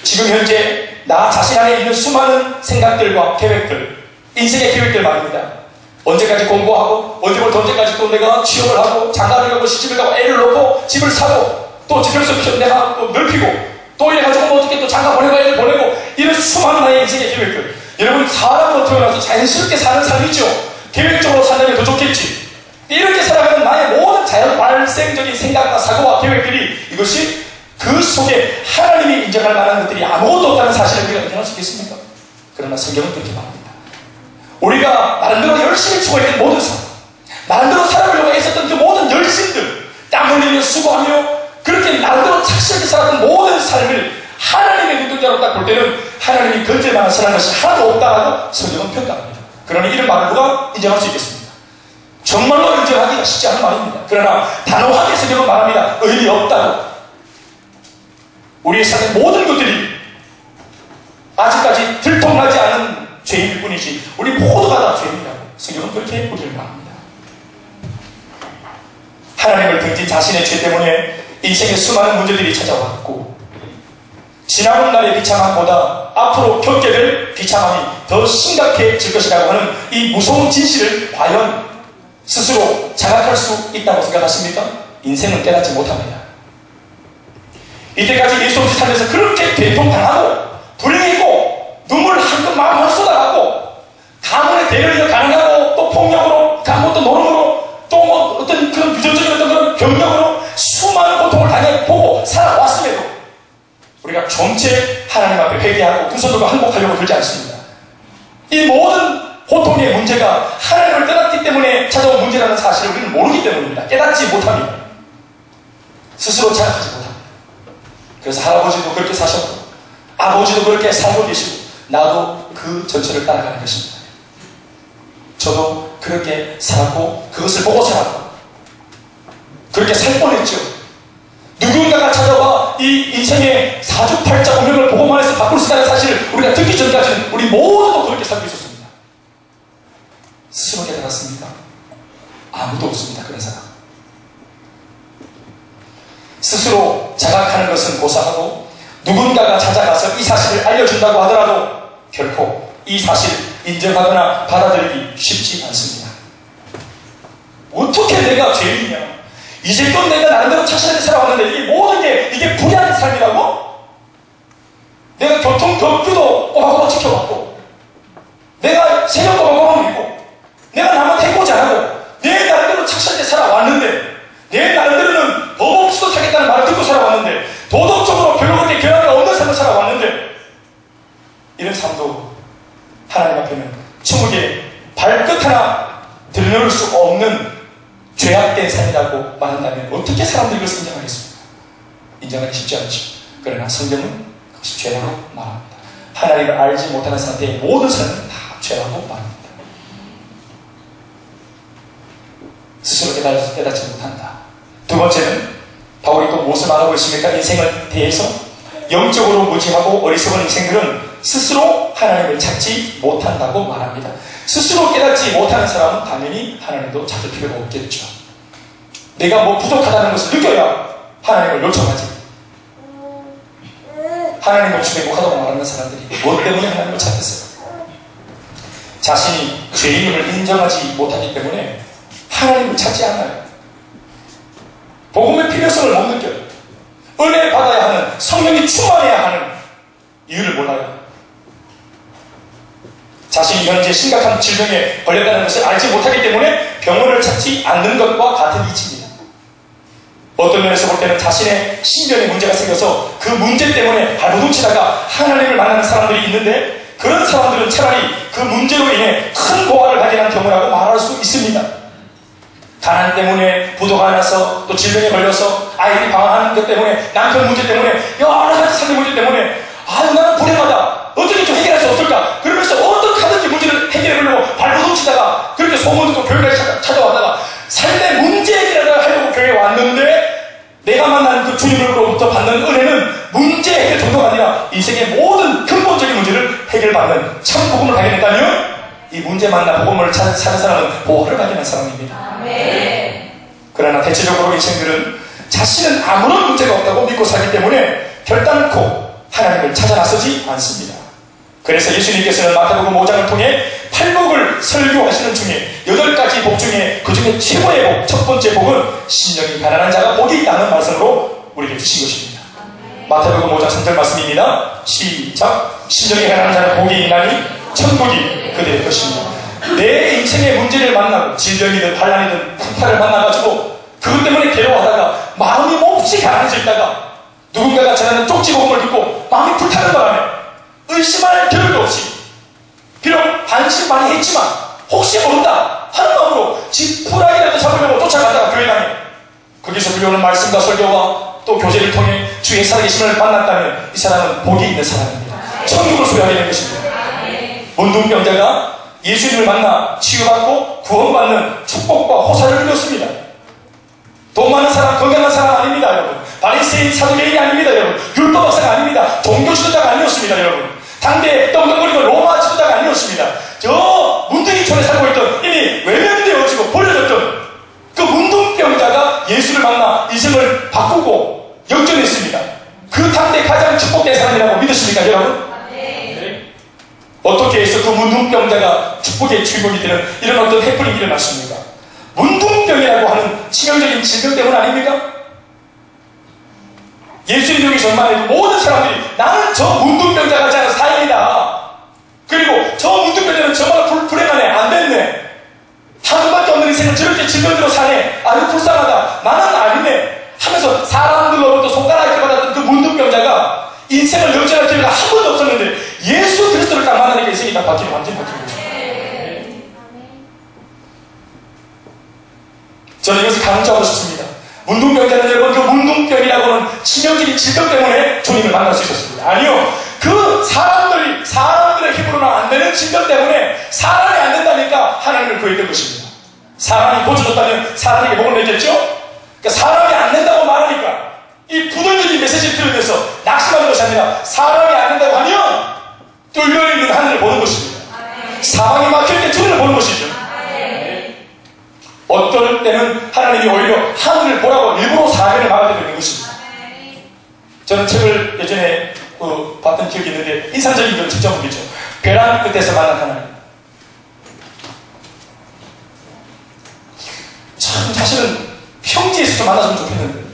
지금 현재 나 자신 안에 있는 수많은 생각들과 계획들, 인생의 계획들 말입니다. 언제까지 공부하고 언제부터 언제까지 또 내가 취업을 하고 장가를 가고 시집을 가고 애를 놓고 집을 사고 또 집에서 내가 또 넓히고 또 이래가지고 뭐 어떻게 또 장가 보내고 애를 보내고 이런 수많은 나의 인생의 계획들. 여러분, 사람으로 태어나서 자연스럽게 사는 삶이죠. 계획적으로 산다면 더 좋겠지. 이렇게 살아가는 나의 모든 자연 발생적인 생각과 사고와 계획들이 이것이 그 속에 하나님이 인정할 만한 것들이 아무것도 없다는 사실을 우리가 인정할 수 있겠습니까? 그러나 성경은 그렇게 말합니다. 우리가 나름대로 열심히 추구했던 모든 삶, 나름대로 살아보려고 애썼던 그 모든 열심들, 땀 흘리며 수고하며 그렇게 나름대로 착실하게 살았던 모든 삶을 하나님의 눈동자로 딱 볼 때는 하나님이 건질만한 선한 것이 하나도 없다라고 성경은 평가합니다. 그러니 이런 말을 누가 인정할 수 있겠습니까? 정말로 인정하기가 쉽지 않은 말입니다. 그러나 단호하게 성경은 말합니다. 의리 없다고. 우리의 삶의 모든 것들이 아직까지 들통나지 않은 죄인일 뿐이지 우리 모두가 다 죄인이라고 성경은 그렇게 우리를 말합니다. 하나님을 등진 자신의 죄 때문에 인생에 수많은 문제들이 찾아왔고 지나온 날의 비참함보다 앞으로 겪게 될 비참함이 더 심각해질 것이라고 하는 이 무서운 진실을 과연 스스로 자각할 수 있다고 생각하십니까? 인생은 깨닫지 못합니다. 이때까지 예수 없이 살면서 그렇게 괴통당하고 불행했고 눈물 한껏 마음을 쏟아가고 가문의 대열이 가능하고 또 폭력으로 또 노름으로 또 뭐 어떤 그런 유전적인 어떤 그런 병력으로 수많은 고통을 당해보고 살아왔음에도 우리가 좀체 하나님 앞에 회개하고 두 손으로 항복하려고 들지 않습니다. 이 모든 고통의 문제가 하나님을 떠났기 때문에 찾아온 문제라는 사실을 우리는 모르기 때문입니다. 깨닫지 못합니다. 스스로 자각하지 못합니다. 그래서 할아버지도 그렇게 사셨고 아버지도 그렇게 살고 계시고 나도 그 전철을 따라가는 것입니다. 저도 그렇게 살았고 그것을 보고 살았고 그렇게 살 뻔했죠. 누군가가 찾아와 이 인생의 사주팔자 운명을 보고만 해서 바꿀 수 있다는 사실을 우리가 듣기 전까지는 우리 모두도 그렇게 살고 있었습니다. 스스로 깨달았습니까? 아무도 없습니다. 그런 사람. 스스로 자각하는 것은 고사하고 누군가가 찾아가서 이 사실을 알려준다고 하더라도 결코 이 사실을 인정하거나 받아들이기 쉽지 않습니다. 어떻게 내가 죄인이냐? 이제껏 내가 나름대로 착실하게 살아왔는데 이 모든 게 이게 불의한 삶이라고? 내가 교통법규도 꼬박꼬박 지켜봤고 내가 세력도 꼬박꼬박 믿고 내가 남한테 해코지 안 하고 내 나름대로 착실하게 살아왔는데 내 나름대로는 법 없이도 살겠다는 말을 듣고 살아왔는데 도덕적으로 별로 그렇게 결함이 없는 삶을 살아왔는데 이런 삶도 하나님 앞에는 천국에 발끝 하나 들여놓을 수 없는 죄악된 삶이라고 말한다면 어떻게 사람들이 그것을 인정하겠습니까? 인정하기 쉽지 않죠. 그러나 성경은 그것이 죄라고 말합니다. 하나님을 알지 못하는 상태의 모든 삶은 다 죄라고 말합니다. 스스로 깨닫지 못한다. 두 번째는 바울이 또 무엇을 말하고 있습니까? 인생에 대해서 영적으로 무지하고 어리석은 인생들은 스스로 하나님을 찾지 못한다고 말합니다. 스스로 깨닫지 못하는 사람은 당연히 하나님도 찾을 필요가 없겠죠. 내가 뭐 부족하다는 것을 느껴야 하나님을 요청하지. 하나님 없이 행복하다고 말하는 사람들이 무엇 때문에 하나님을 찾겠어요? 자신이 죄인임을 인정하지 못하기 때문에 하나님을 찾지 않아요. 복음의 필요성을 못 느껴요. 은혜 받아야 하는, 성령이 충만해야 하는 이유를 몰라요. 자신이 현재 심각한 질병에 걸렸다는 것을 알지 못하기 때문에 병원을 찾지 않는 것과 같은 이치입니다. 어떤 면에서 볼 때는 자신의 신변에 문제가 생겨서 그 문제 때문에 발부둥치다가 하나님을 만나는 사람들이 있는데 그런 사람들은 차라리 그 문제로 인해 큰 고아를 발견한 경우라고 말할 수 있습니다. 가난 때문에 부도가 나서 또 질병에 걸려서 아이들이 방황하는 것 때문에 남편 문제 때문에 여러 가지 삶의 문제 때문에 아유 나는 불행하다 어떻게 좀 해결할 수 없을까 그러면서 어떻게 하든지 문제를 해결해 보려고 발부둥치다가 그렇게 소문 듣고 교회까지 찾아왔다가 삶의 문제 해결을 하려고 교회에 왔는데 내가 만난 그 주님으로부터 받는 은혜는 문제 해결 정도가 아니라 인생의 모든 근본적인 문제를 해결받는 참 복음을 발견했다면 이 문제 만나 복음을 사는 사람은 보화를 발견한 사람입니다. 네. 그러나 대체적으로 인생들은 자신은 아무런 문제가 없다고 믿고 살기 때문에 결단코 하나님을 찾아 나서지 않습니다. 그래서 예수님께서는 마태복음 5장을 통해 팔복을 설교하시는 중에 8가지 복 중에 그 중에 최고의 복, 첫 번째 복은 심령이 가난한 자가 복이 있다는 말씀으로 우리에게 주신 것입니다. 마태복음 5장 3절 말씀입니다. 시작. 심령이 가난한 자는 복이 있나니 천국이 그들의 것입니다. 내 인생의 문제를 만나고 질병이든 반란이든 풍파를 만나가지고 그것 때문에 괴로워하다가 마음이 몹시 가난해져 있다가 누군가가 전하는 쪽지복음을 듣고 마음이 불타는 바람에 의심할 겨를도 없이 비록 반신 많이 했지만 혹시 모른다 하는 마음으로 지푸라기라도 잡으려고 쫓아갔다가 교회당에 거기서 들려오는 말씀과 설교와 또 교제를 통해 주의 살아계심을 만났다면 이 사람은 복이 있는 사람입니다. 천국을 소유하게 된 것입니다. 문둥병자가 예수님을 만나 치유받고 구원받는 축복과 호사를 누렸습니다. 돈 많은 사람, 건강한 사람 아닙니다, 여러분. 바리새인 사두개인이 아닙니다, 여러분. 율법 박사가 아닙니다. 종교 지도자가 아니었습니다, 여러분. 당대에 떵떵거리고 로마 지도자가 아니었습니다. 저 문둥이촌에 살고 있던 이미 외면되어지고 버려졌던 그 문둥병자가 예수를 만나 인생을 바꾸고 역전했습니다. 그 당대 가장 축복된 사람이라고 믿으십니까, 여러분? 네. 어떻게 해서 그 문둥병자가 축복의 주인공이 되는 이런 어떤 해프닝이 일어났습니까? 문둥병이라고 하는 치명적인 질병 때문 아닙니까? 예수님 여기 정말 모든 사람들이 나는 저 문둥병자 같지 않아서 다행이다. 그리고 저 문둥병자는 정말 불행하네, 안 됐네. 한번밖에 없는 인생을 저렇게 질병으로 사네. 아주 불쌍하다. 나는 아니네. 하면서 사람들로부터 손가락을 받았던 그 문둥병자가 인생을 역전할 기회가 한 번도 없었는데 예수 그리스도를 딱 만나니까 인생이 딱 바뀌고 완전히 바뀌는 거죠. 저는 이것을 강조하고 싶습니다. 문둥병자는 여러분 그 문둥병이라고는 치명적인 질병 때문에 주님을 만날 수 있었습니다. 아니요. 그 사람들의 힘으로는 안 되는 질병 때문에 사람이 안 된다니까 하나님을 구했던 것입니다. 사람이 고쳐줬다면 사람에게 목을 맺겠죠? 그러니까 사람이 안 된다고 말하니까 이 부정적인 메시지를 들으면서 낙심하는 것이 아니라 사람이 안 된다고 하면 뚫려있는 하늘을 보는 것입니다. 사방이 막힐 때 주님을 보는 것이죠. 어떨 때는 하나님이 오히려 하늘을 보라고 일부러 사면을 막아야 되는 것입니다. 저는 책을 예전에 봤던 기억이 있는데 인상적인 걸 직접 보겠죠. 벼랑 끝에서 만난 하나님. 참 사실은 평지에서 좀 만났으면 좋겠는데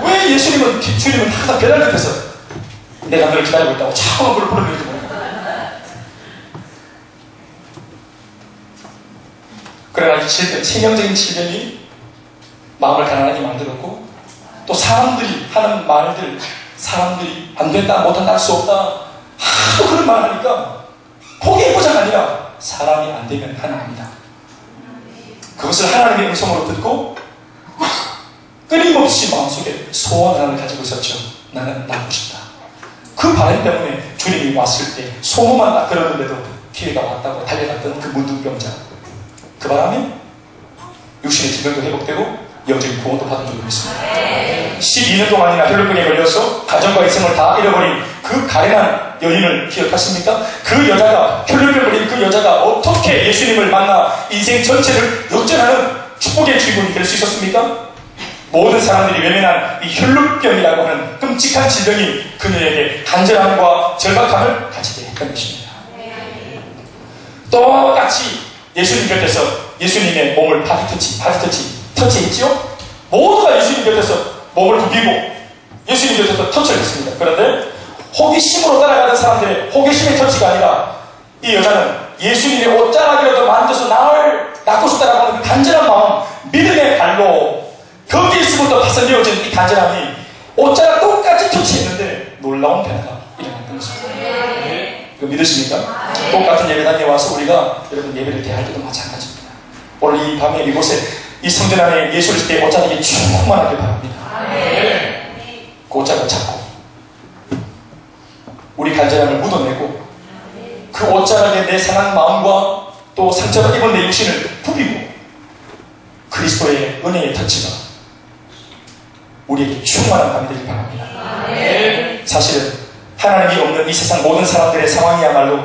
왜 주님은 항상 벼랑 끝에서 내가 너를 기다리고 있다고 자꾸 그걸 부르는지 모르겠어요. 그러나 이 치명적인 질병이 마음을 가난하게 만들었고 또 사람들이 하는 말들 사람들이 안 된다 못한다 할 수 없다 하도 그런 말을 하니까 포기해보자가 아니라 사람이 안 되면 하나입니다. 그것을 하나님의 음성으로 듣고 끊임없이 마음속에 소원 하나를 가지고 있었죠. 나는 낫고 싶다. 그 바람 때문에 주님이 왔을 때 소문만 딱 들었는데도 기회가 왔다고 달려갔던 그 문둥병자 그 바람에 육신의 질병도 회복되고 영적인 구원도 받은 적이 있습니다. 12년 동안이나 혈루병에 걸려서 가정과 이생을 다 잃어버린 그 가련한 여인을 기억하십니까? 그 여자가 혈루병 걸린 그 여자가 어떻게 예수님을 만나 인생 전체를 역전하는 축복의 주인공이 될 수 있었습니까? 모든 사람들이 외면한 이 혈루병이라고 하는 끔찍한 질병이 그녀에게 간절함과 절박함을 가지게 했던 것입니다. 똑같이 예수님 곁에서 예수님의 몸을 터치했지요? 모두가 예수님 곁에서 몸을 부비고 예수님 곁에서 터치를 했습니다. 그런데 호기심으로 따라가는 사람들의 호기심의 터치가 아니라 이 여자는 예수님의 옷자락이라도 만져서 나를 낳고 싶다라고 하는 그 간절한 마음, 믿음의 발로 거기에 있으면부터 파손되어진 이 간절함이 옷자락 똑같이 터치했는데 놀라운 변화가 일어났던 것입니다. 이거 믿으십니까? 똑같은 예배당에 와서 우리가 여러분 예배를 대할 때도 마찬가지입니다. 오늘 이 밤에 이곳에 이 성전 안에 예수를 때 옷자락이 충만하게 바랍니다. 그 옷자락을 잡고 우리 간절함을 묻어내고 그 옷자락에 내 상한 마음과 또 상처를 입은 내 육신을 부비고 그리스도의 은혜의 터치가 우리에게 충만한 밤이 되길 바랍니다. 사실은 하나님이 없는 이 세상 모든 사람들의 상황이야말로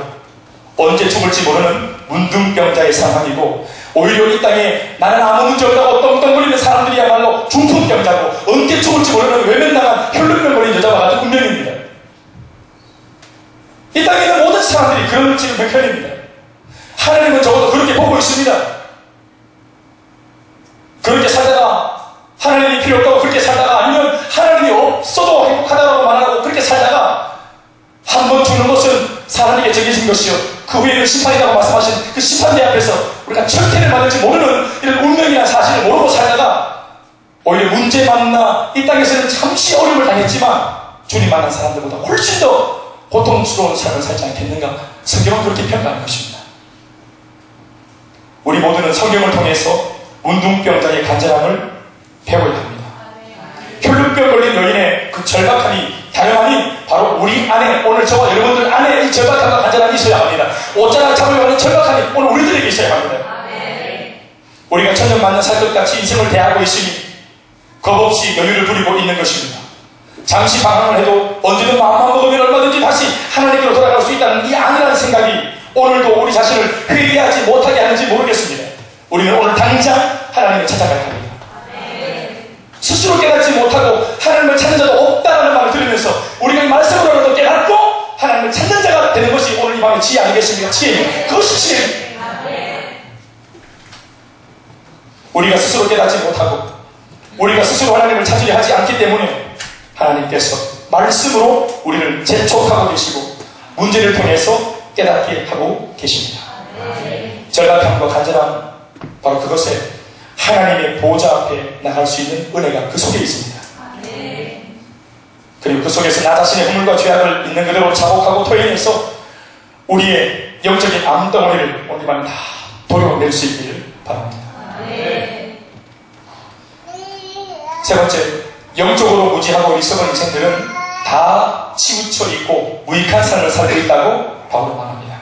언제 죽을지 모르는 문둥병자의 상황이고 오히려 이 땅에 나는 아무 문제 없다고 떵떵거리는 사람들이야말로 중풍병자고 언제 죽을지 모르는 외면당한 혈루병 걸린 여자와 같은 운명입니다. 이 땅에 있는 모든 사람들이 그런 지금 백편입니다. 하나님은 적어도 그렇게 보고 있습니다. 그렇게 살다가 하나님이 필요 없다고 그렇게 살다가 아니면 하나님이 없어도 행복하다고 말하고 그렇게 살다가 한 번 죽는 것은 사람에게 정해진 것이요 그 후에는 심판이라고 말씀하신 그 심판대 앞에서 우리가 철퇴를 받을지 모르는 이런 운명이나 사실을 모르고 살다가 오히려 문제 만나 이 땅에서는 잠시 어려움을 당했지만 주님 만난 사람들보다 훨씬 더 고통스러운 삶을 살지 않겠는가? 성경은 그렇게 평가하는 것입니다. 우리 모두는 성경을 통해서 문둥병자의 간절함을 배워야 합니다. 혈루병 걸린 여인의 그 절박함이 다름아니 바로 우리 안에, 오늘 저와 여러분들 안에 이 절박함과 간절함이 있어야 합니다. 옷자락 잡으려고 하는 절박함이 오늘 우리들에게 있어야 합니다. 우리가 천년만년 살 것 같이 인생을 대하고 있으니 겁없이 여유를 부리고 있는 것입니다. 잠시 방황을 해도 언제든 마음만 먹으면 얼마든지 다시 하나님께로 돌아갈 수 있다는 이 안일한 생각이 오늘도 우리 자신을 회개하지 못하게 하는지 모르겠습니다. 우리는 오늘 당장 하나님을 찾아가야 합니다. 스스로 깨닫지 못하고 하나님을 찾는 자도 없다는 말을 들으면서 우리가 이 말씀으로라도 깨닫고 하나님을 찾는 자가 되는 것이 오늘 이 밤의 지혜 아니겠습니까? 지혜입니다. 그것이 지혜입니다. 우리가 스스로 깨닫지 못하고 우리가 스스로 하나님을 찾으려 하지 않기 때문에 하나님께서 말씀으로 우리를 재촉하고 계시고 문제를 통해서 깨닫게 하고 계십니다. 절박함과 간절함, 바로 그것에 하나님의 보좌 앞에 나갈 수 있는 은혜가 그 속에 있습니다. 그리고 그 속에서 나 자신의 허물과 죄악을 있는 그대로 자복하고 토해내서 우리의 영적인 암덩어리를 오늘 밤에 다 도려낼 수 있기를 바랍니다. 세 번째, 영적으로 무지하고 리석은 인생들은 다 치우쳐 있고 무익한 삶을 살고 있다고 바울은 말합니다.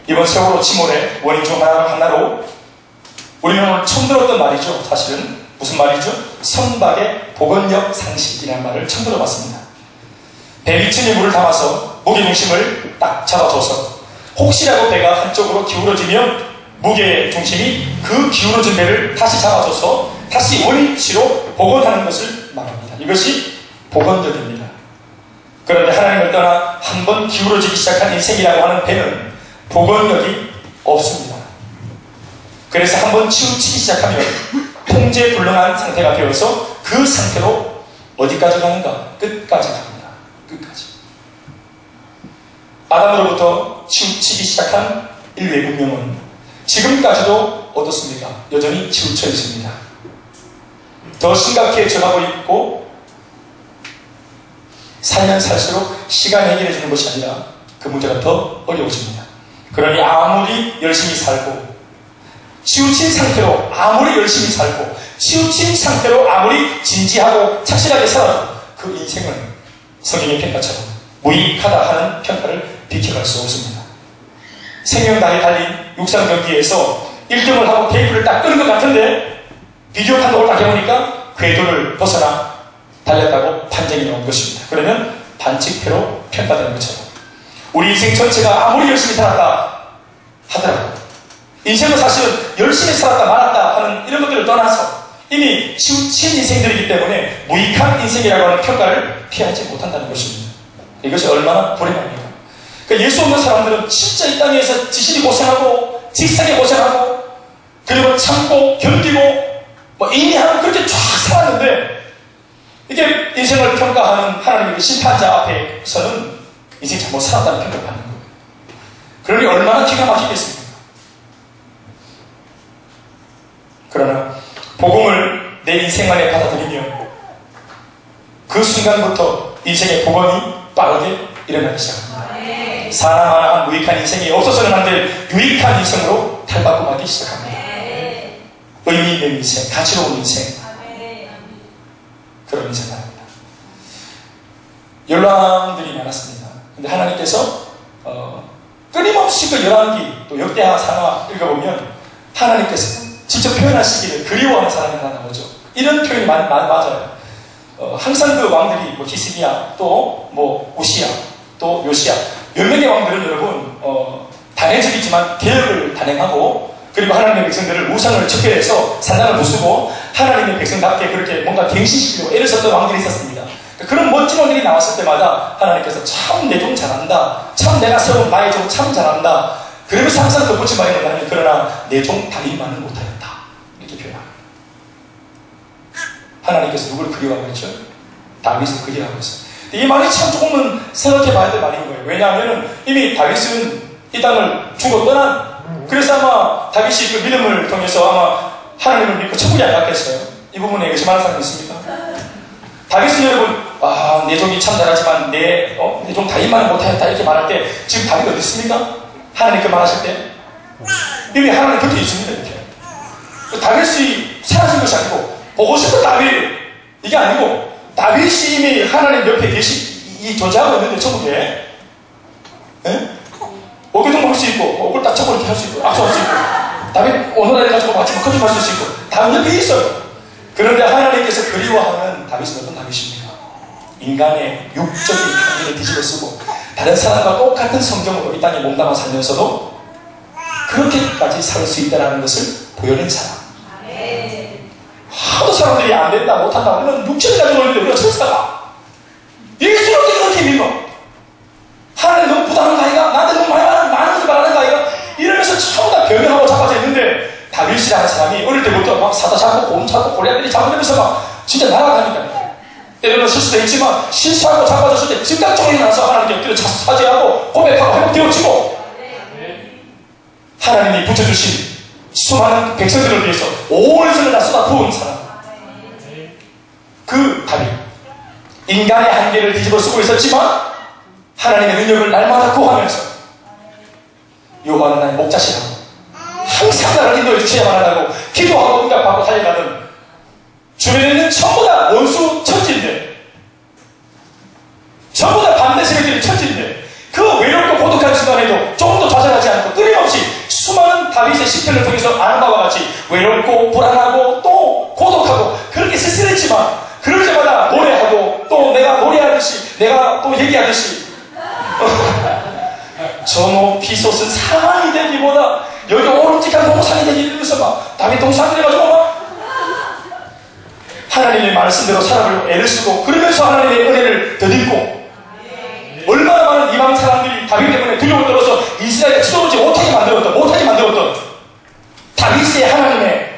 이번 세월호 침몰의 원인 중 하나로 우리는 오늘 처음 들었던 말이죠. 사실은 무슨 말이죠? 선박의 복원력 상식이라는 말을 처음 들어봤습니다. 배 밑에 물을 담아서 무게중심을 딱 잡아줘서 혹시라도 배가 한쪽으로 기울어지면 무게중심이 그 기울어진 배를 다시 잡아줘서 다시 원위치로 복원하는 것을 말합니다. 이것이 복원력입니다. 그런데 하나님을 떠나 한번 기울어지기 시작한 인생이라고 하는 배는 복원력이 없습니다. 그래서 한번 치우치기 시작하면 통제불능한 상태가 되어서 그 상태로 어디까지 가는가? 끝까지 갑니다. 끝까지. 아담으로부터 치우치기 시작한 인류의 문명은 지금까지도 어떻습니까? 여전히 치우쳐 있습니다. 더 심각해져가고 있고 살면 살수록 시간이 해결해 주는 것이 아니라 그 문제가 더 어려워집니다. 그러니 아무리 열심히 살고 치우친 상태로 아무리 열심히 살고 치우친 상태로 아무리 진지하고 착실하게 살아도 그 인생은 성경의 평가처럼 무익하다 하는 평가를 비켜갈 수 없습니다. 생명당에 달린 육상 경기에서 1등을 하고 테이프를 딱 끄는 것 같은데 비디오 판독을 딱 해보니까 궤도를 벗어나 달렸다고 판정이 나온 것입니다. 그러면 반칙패로 평가되는 것처럼 우리 인생 전체가 아무리 열심히 살았다 하더라도 인생은 사실은 열심히 살았다 말았다 하는 이런 것들을 떠나서 이미 치우친 인생들이기 때문에 무익한 인생이라고 하는 평가를 피하지 못한다는 것입니다. 이것이 얼마나 불행합니까? 그러니까 예수 없는 사람들은 진짜 이 땅에서 지신이 고생하고 직사게 고생하고 그리고 참고 견디고 인내하고 그렇게 쫙 살았는데 이게 인생을 평가하는 하나님의 심판자 앞에서는 인생 잘못 살았다는 평가를 받는 거예요. 그러니 얼마나 기가 막히겠습니까? 그러나 복음을 내 인생 안에 받아들이면 그 순간부터 인생의 복원이 빠르게 일어나기 시작합니다. 사나마나한 무익한 인생이 없어서는 안 될 유익한 인생으로 탈바꿈하기 시작합니다. 의미 있는 인생, 가치로운 인생, 그런 인생 말입니다. 열왕들이 많았습니다. 근데 하나님께서 끊임없이 그 열왕기 또 역대하 산하 읽어보면 하나님께서 직접 표현하시기를 그리워하는 사람이 하나 나오죠. 이런 표현이 맞아요. 항상 그 왕들이 히스기야 또 우시야 또 요시야 몇 명의 왕들은 여러분 단회적이지만 개혁을 단행하고 그리고 하나님의 백성들을 우상을 척결해서 산당을 부수고 하나님의 백성답게 그렇게 뭔가 갱신시키려고 애를 썼던 왕들이 있었습니다. 그런 멋진 왕들이 나왔을 때마다 하나님께서 참 내 종 잘한다, 참 내가 세운 나의 종 참 잘한다, 그러면서 항상 덧붙인 말이 뭐냐면 그러나 내 종 다윗만은 못하였다 이렇게 표현합니다. 하나님께서 누구를 그리워하고 있죠? 다윗을 그리워하고 있어요. 이 말이 참 조금은 생각해봐야 될 말인 거예요. 왜냐하면 이미 다윗은 이 땅을 주고 떠난, 그래서 아마 다윗이 그 믿음을 통해서 아마 하나님을 믿고 천국에 안 갔겠어요. 이 부분에 의심하는 사람 있습니까? 다윗은 여러분 내 종이 참 잘하지만 내 종 다윗만은 못하였다 이렇게 말할 때 지금 다윗이 어디 있습니까? 하나님 그 말하실 때 이미 하나님 곁에 있습니다. 이렇게 다윗이 사라진 것이 아니고 보고 싶은 다윗 이게 아니고 다윗이 이미 하나님 옆에 이 존재하고 있는데 천국에 어깨동무 할 수 있고 얼굴 딱 잡고 이렇게 할 수 있고 악수할 수 있고 다음에 오늘날 가지고 마치 커피 마실 수 있고 다 옆에 있어요. 그런데 하나님께서 그리워하는 다윗은 어떤 다윗입니까? 인간의 육적인 한계를 뒤집어 쓰고 다른 사람과 똑같은 성경으로 이 땅에 몸담아 살면서도 그렇게까지 살 수 있다는 것을 보여낸 사람. 하도 사람들이 안 된다 못한다 그러면 육체를 가지고 있는데 우리가 철사가 예수를 어떻게 그렇게 믿어? 하나님 너무 부담한 거 아이가? 나한테 너무 많은 것을 말하는 거 아이가? 이러면서 전부 다 변명하고 자빠져 있는데 다윗이라는 사람이 어릴 때부터 막 사다 잡고 곰 잡고 골리앗들이 잡으면서 막 진짜 날아가니까 때로는 실수도 있지만 실수하고 자빠졌을 때 즉각적으로 일어나서 하나님께 엎드려 사죄하고 고백하고 회복되어지고 하나님이 붙여주신 수많은 백성들을 위해서 온 힘을 다 쏟아부은 사람 그 다윗 인간의 한계를 뒤집어 쓰고 있었지만 하나님의 능력을 날마다 구하면서 여호와는 나의 목자시라고 항상 나를 인도해 주셔야만 한다고 기도하고 응답하고 달려가는 주변에 있는 전부 다 원수 천지인데 전부 다 반대 세력들이 천지인데 그 외롭고 고독한 순간에도 조금도 좌절하지 않고 끊임없이 수많은 다윗의 시편을 통해서 아는 바와 같이 외롭고 불안하고 또 고독하고 그렇게 쓸쓸했지만 그럴 때마다 노래하고 또 내가 노래하듯이 내가 또 얘기하듯이 저 높이 솟은 산이 되기보다 여기 오름직한 동산이 되기 이러면서 막 다윗 동산이 돼가지고 막 하나님의 말씀대로 사람을 애를 쓰고 그러면서 하나님의 은혜를 덧입고 얼마나 많은 이방 사람들이 다윗 때문에 두려움을 떨어서 이스라엘에 치도오지 못하게 만들었던 다윗의 하나님의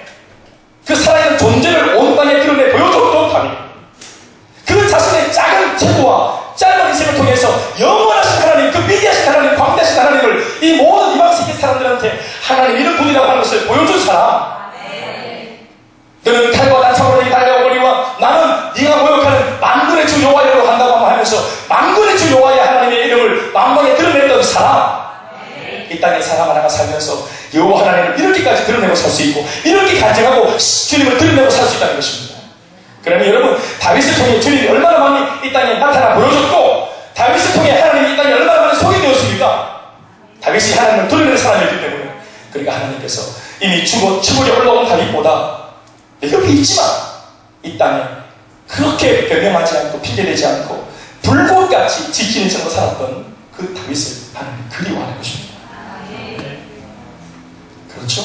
그 살아있는 존재를 온 땅에 드러내 보여줬던 다윗 그 자신의 작은 체구와 짧은 인생을 통해서 영원하신 하나님 그 위대하신 하나님 광대하신 하나님을 이 모든 이방 세계 사람들한테 하나님 이런 분이라고 하는 것을 보여준 사람 너는 칼과 단창으로 내게 달려오거니와 나는 네가 모욕하는 만군의 주 여호와여로 한다고 하면서 만군의 주 여호와의 하나님의 이름을 만방에 드러냈던 사람 이 땅에 사람 하나가 살면서 여호와 하나님을 이렇게까지 드러내고 살 수 있고 이렇게 간증하고 주님을 드러내고 살 수 있다는 것입니다. 그러면 여러분 다윗을 통해 주님이 얼마나 많이 이 땅에 나타나 보여줬고 다윗을 통해 하나님이 이 땅에 얼마나 많이 소개되었습니까? 다윗이 하나님을 드러내는 사람이었기 때문에 그러니까 하나님께서 이미 죽어져 올라온 다윗보다 옆에 있지만 이 땅에 그렇게 변명하지 않고 핑계대지 않고 불꽃같이 지키는 정도 살았던 그 다윗을 하나님 그리워하는 것입니다. 그렇죠?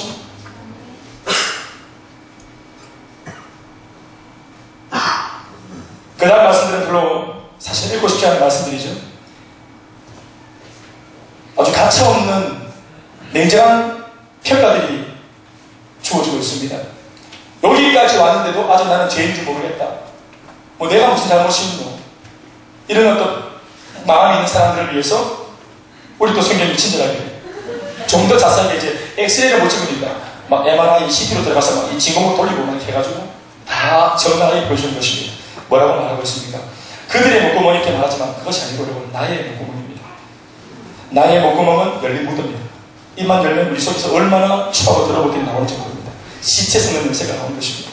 그 다음 말씀들은 별로 사실 읽고 싶지 않은 말씀들이죠. 아주 가차없는 냉정한 평가들이 주어지고 있습니다. 여기까지 왔는데도 아직 나는 죄인 줄 모르겠다. 뭐 내가 무슨 잘못이 있노? 이런 어떤 마음이 있는 사람들을 위해서 우리 또 성경이 친절하게 좀 더 자세하게 이제 엑스레이를 못 찍으니까 막 MRI, CT로 들어가서 막 이 진공을 돌리고 막 해가지고 다 정당하게 보여주는 것입니다. 뭐라고 말하고 있습니까? 그들의 목구멍이 이렇게 말하지만 그것이 아니고 여러분 나의 목구멍입니다. 나의 목구멍은 열린 무덤입니다. 입만 열면 우리 속에서 얼마나 추하고 더러운 게 나올지 모릅니다. 시체 썩는 냄새가 나오는 것입니다.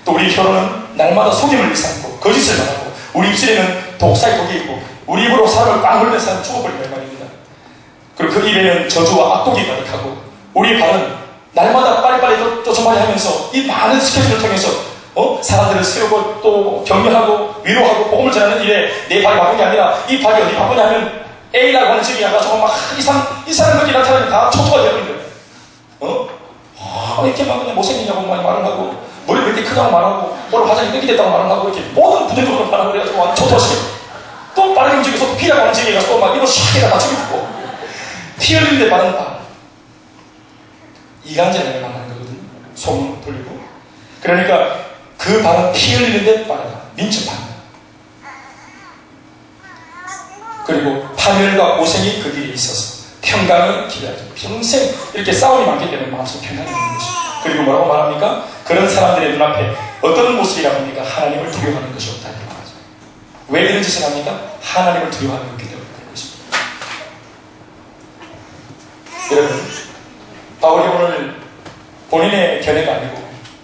또 우리 혀로는 날마다 속임을 일삼고 거짓을 말하고 우리 입술에는 독사의 독이 있고 우리 입으로 사람을 꽉 물면 사람 죽어버린다 이 말입니다. 그리고 그 입에는 저주와 악독이 가득하고 우리 발은 날마다 빨리빨리 쫓아빨리 하면서 이 많은 스케줄을 통해서 사람들을 세우고 또 격려하고 위로하고 복음을 전하는 일에 내 발이 바쁜 게 아니라 이 발이 어디 바쁘냐면 A라고 하는 적이 나가지고 막 이상한 것이 나타나면 다 초토가 되어버린 거예요. 이렇게 막 그냥 못생기냐고 많이 말을 하고 머리 왜 이렇게 크다고 말하고 오늘 화장이 뜯기 됐다고 말을 하고 이렇게 모든 부정적으로 말하고 그래가지고 완전 초토하시게 또 빠르게 움직여서 또 피라고 하는 적이 가서 또 막 이거 샥 다 죽이고 피 흘리는데 바른 바 이간질을 말하는 거거든요. 손 돌리고 그러니까 그 발은 피 흘리는데 빠르다. 민첩한 그리고 파멸과 고생이 그 길에 있어서 평강이 기다려져 평생 이렇게 싸움이 많기 때문에 마음속에 평강이 없는 것이 그리고 뭐라고 말합니까? 그런 사람들의 눈앞에 어떤 모습이라고 합니까? 하나님을 두려워하는 것이 없다는 말하죠. 왜 이런 짓을 합니까? 하나님을 두려워하는 것이기 때문에 그런 것입니다. 여러분 바울이 오늘 본인의 견해가 아니고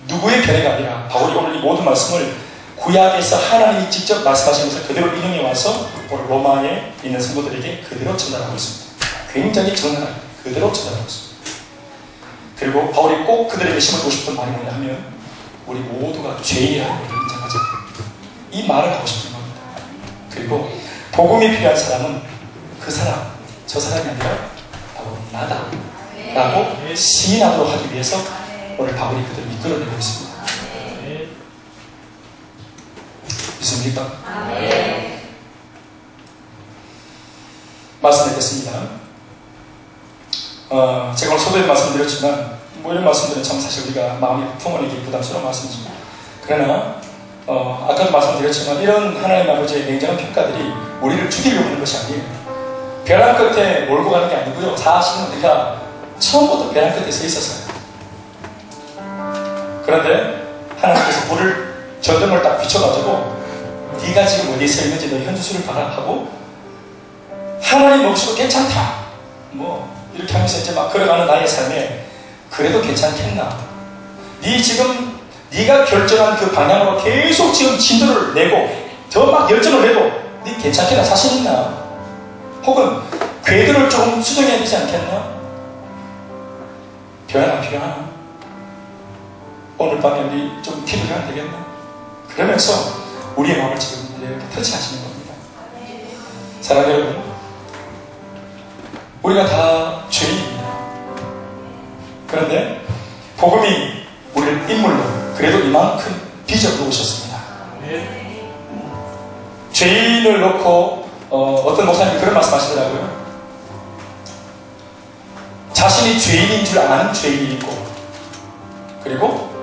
누구의 견해가 아니라 바울이 오늘 이 모든 말씀을 구약에서 하나님이 직접 말씀하신 것을 그대로 인용해 와서 오늘 로마에 있는 성도들에게 그대로 전달하고 있습니다. 굉장히 정확하게 그대로 전달하고 있습니다. 그리고 바울이 꼭 그들에게 심어주고 싶은 말이 뭐냐 하면 우리 모두가 죄인이라는 것을 인정하자. 이 말을 하고 싶은 겁니다. 그리고 복음이 필요한 사람은 그 사람, 저 사람이 아니라 바로 나다 라고 시인하도록 하기 위해서 오늘 바울이 그들을 이끌어내고 있습니다. 믿습니까? 말씀드렸습니다. 제가 오늘 소도에 말씀드렸지만 뭐 이런 말씀들은 참 사실 우리가 마음이 품어내기 부담스러운 말씀이죠. 그러나 아까도 말씀드렸지만 이런 하나님 아버지의 냉정한 평가들이 우리를 죽이려고 하는 것이 아니에요. 벼랑 끝에 몰고 가는 게 아니고요. 사실은 우리가 처음부터 벼랑 끝에 서 있었어요. 그런데 하나님께서 불을 전등을 딱 비춰가지고 네가 지금 어디에 서 있는지 너 현주소를 봐라 하고 하나님 몫으로 괜찮다 뭐 이렇게 하면서 이제 막 걸어가는 나의 삶에 그래도 괜찮겠나? 네가 결정한 그 방향으로 계속 지금 진도를 내고 더 막 열정을 내고 네 괜찮겠나? 자신 있나? 혹은 궤도를 조금 수정해야 되지 않겠나? 변화 안 필요하나? 오늘 밤에 우리 좀 기도해야 되겠나? 그러면서 우리의 마음을 지금 이렇게 터치하시는 겁니다. 사랑하는 여러분, 우리가 다 죄인입니다. 그런데 복음이 우리를 인물로 그래도 이만큼 빚어 오셨습니다. 죄인을 놓고 어떤 목사님이 그런 말씀 하시더라고요. 자신이 죄인인 줄 아는 죄인이 있고 그리고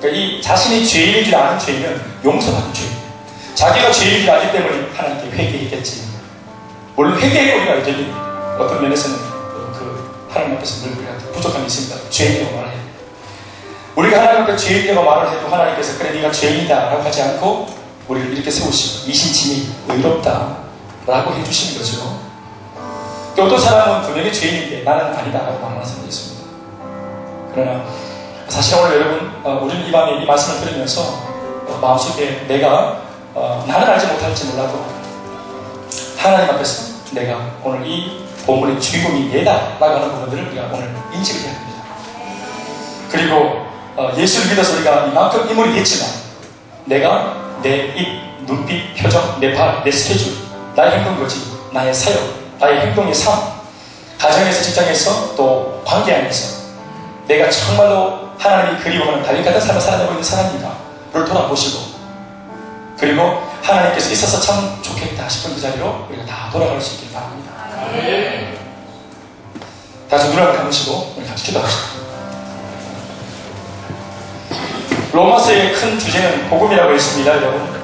이 자신이 죄인인 줄 아는 죄인은 용서받은 죄인. 자기가 죄인인 줄 알기 때문에 하나님께 회개했겠지. 물론 회개의 우리가 여전히 어떤 면에서는 그 하나님 앞에서 늘 우리가 부족함이 있습니다. 죄인이라고 말해야 돼요. 우리가 하나님 앞에 죄인이라고 말을 해도 하나님께서 그래 네가 죄인이다 라고 하지 않고 우리를 이렇게 세우시고 이신칭이 의롭다 라고 해주시는 거죠. 또 어떤 사람은 분명히 죄인인데 나는 아니다 라고 말하는 사람도 있습니다. 그러나 사실 오늘 여러분 우리는 이 밤에 이 말씀을 들으면서 마음속에 내가 나는 알지 못할지 몰라도 하나님 앞에서 내가 오늘 이 본문의 주인공이 얘다 라고 하는 부분들을 우리가 오늘 인식을 해야 됩니다. 그리고 예수를 믿어서 우리가 이만큼 인물이 됐지만 내가 내 입, 눈빛, 표정, 내 발, 내 스케줄, 나의 행동거지, 나의 사역, 나의 행동의 삶, 가정에서 직장에서 또 관계 안에서 내가 정말로 하나님이 그리워하는 다윗 같은 삶을 살아내고 있는 사람인가를 돌아보시고 그리고 하나님께서 있어서 참 좋겠다 싶은 그 자리로 우리가 다 돌아갈 수 있길 바랍니다. 다시 눈을 감으시고 우리 같이 기도합시다. 로마서의 큰 주제는 복음이라고 했습니다, 여러분.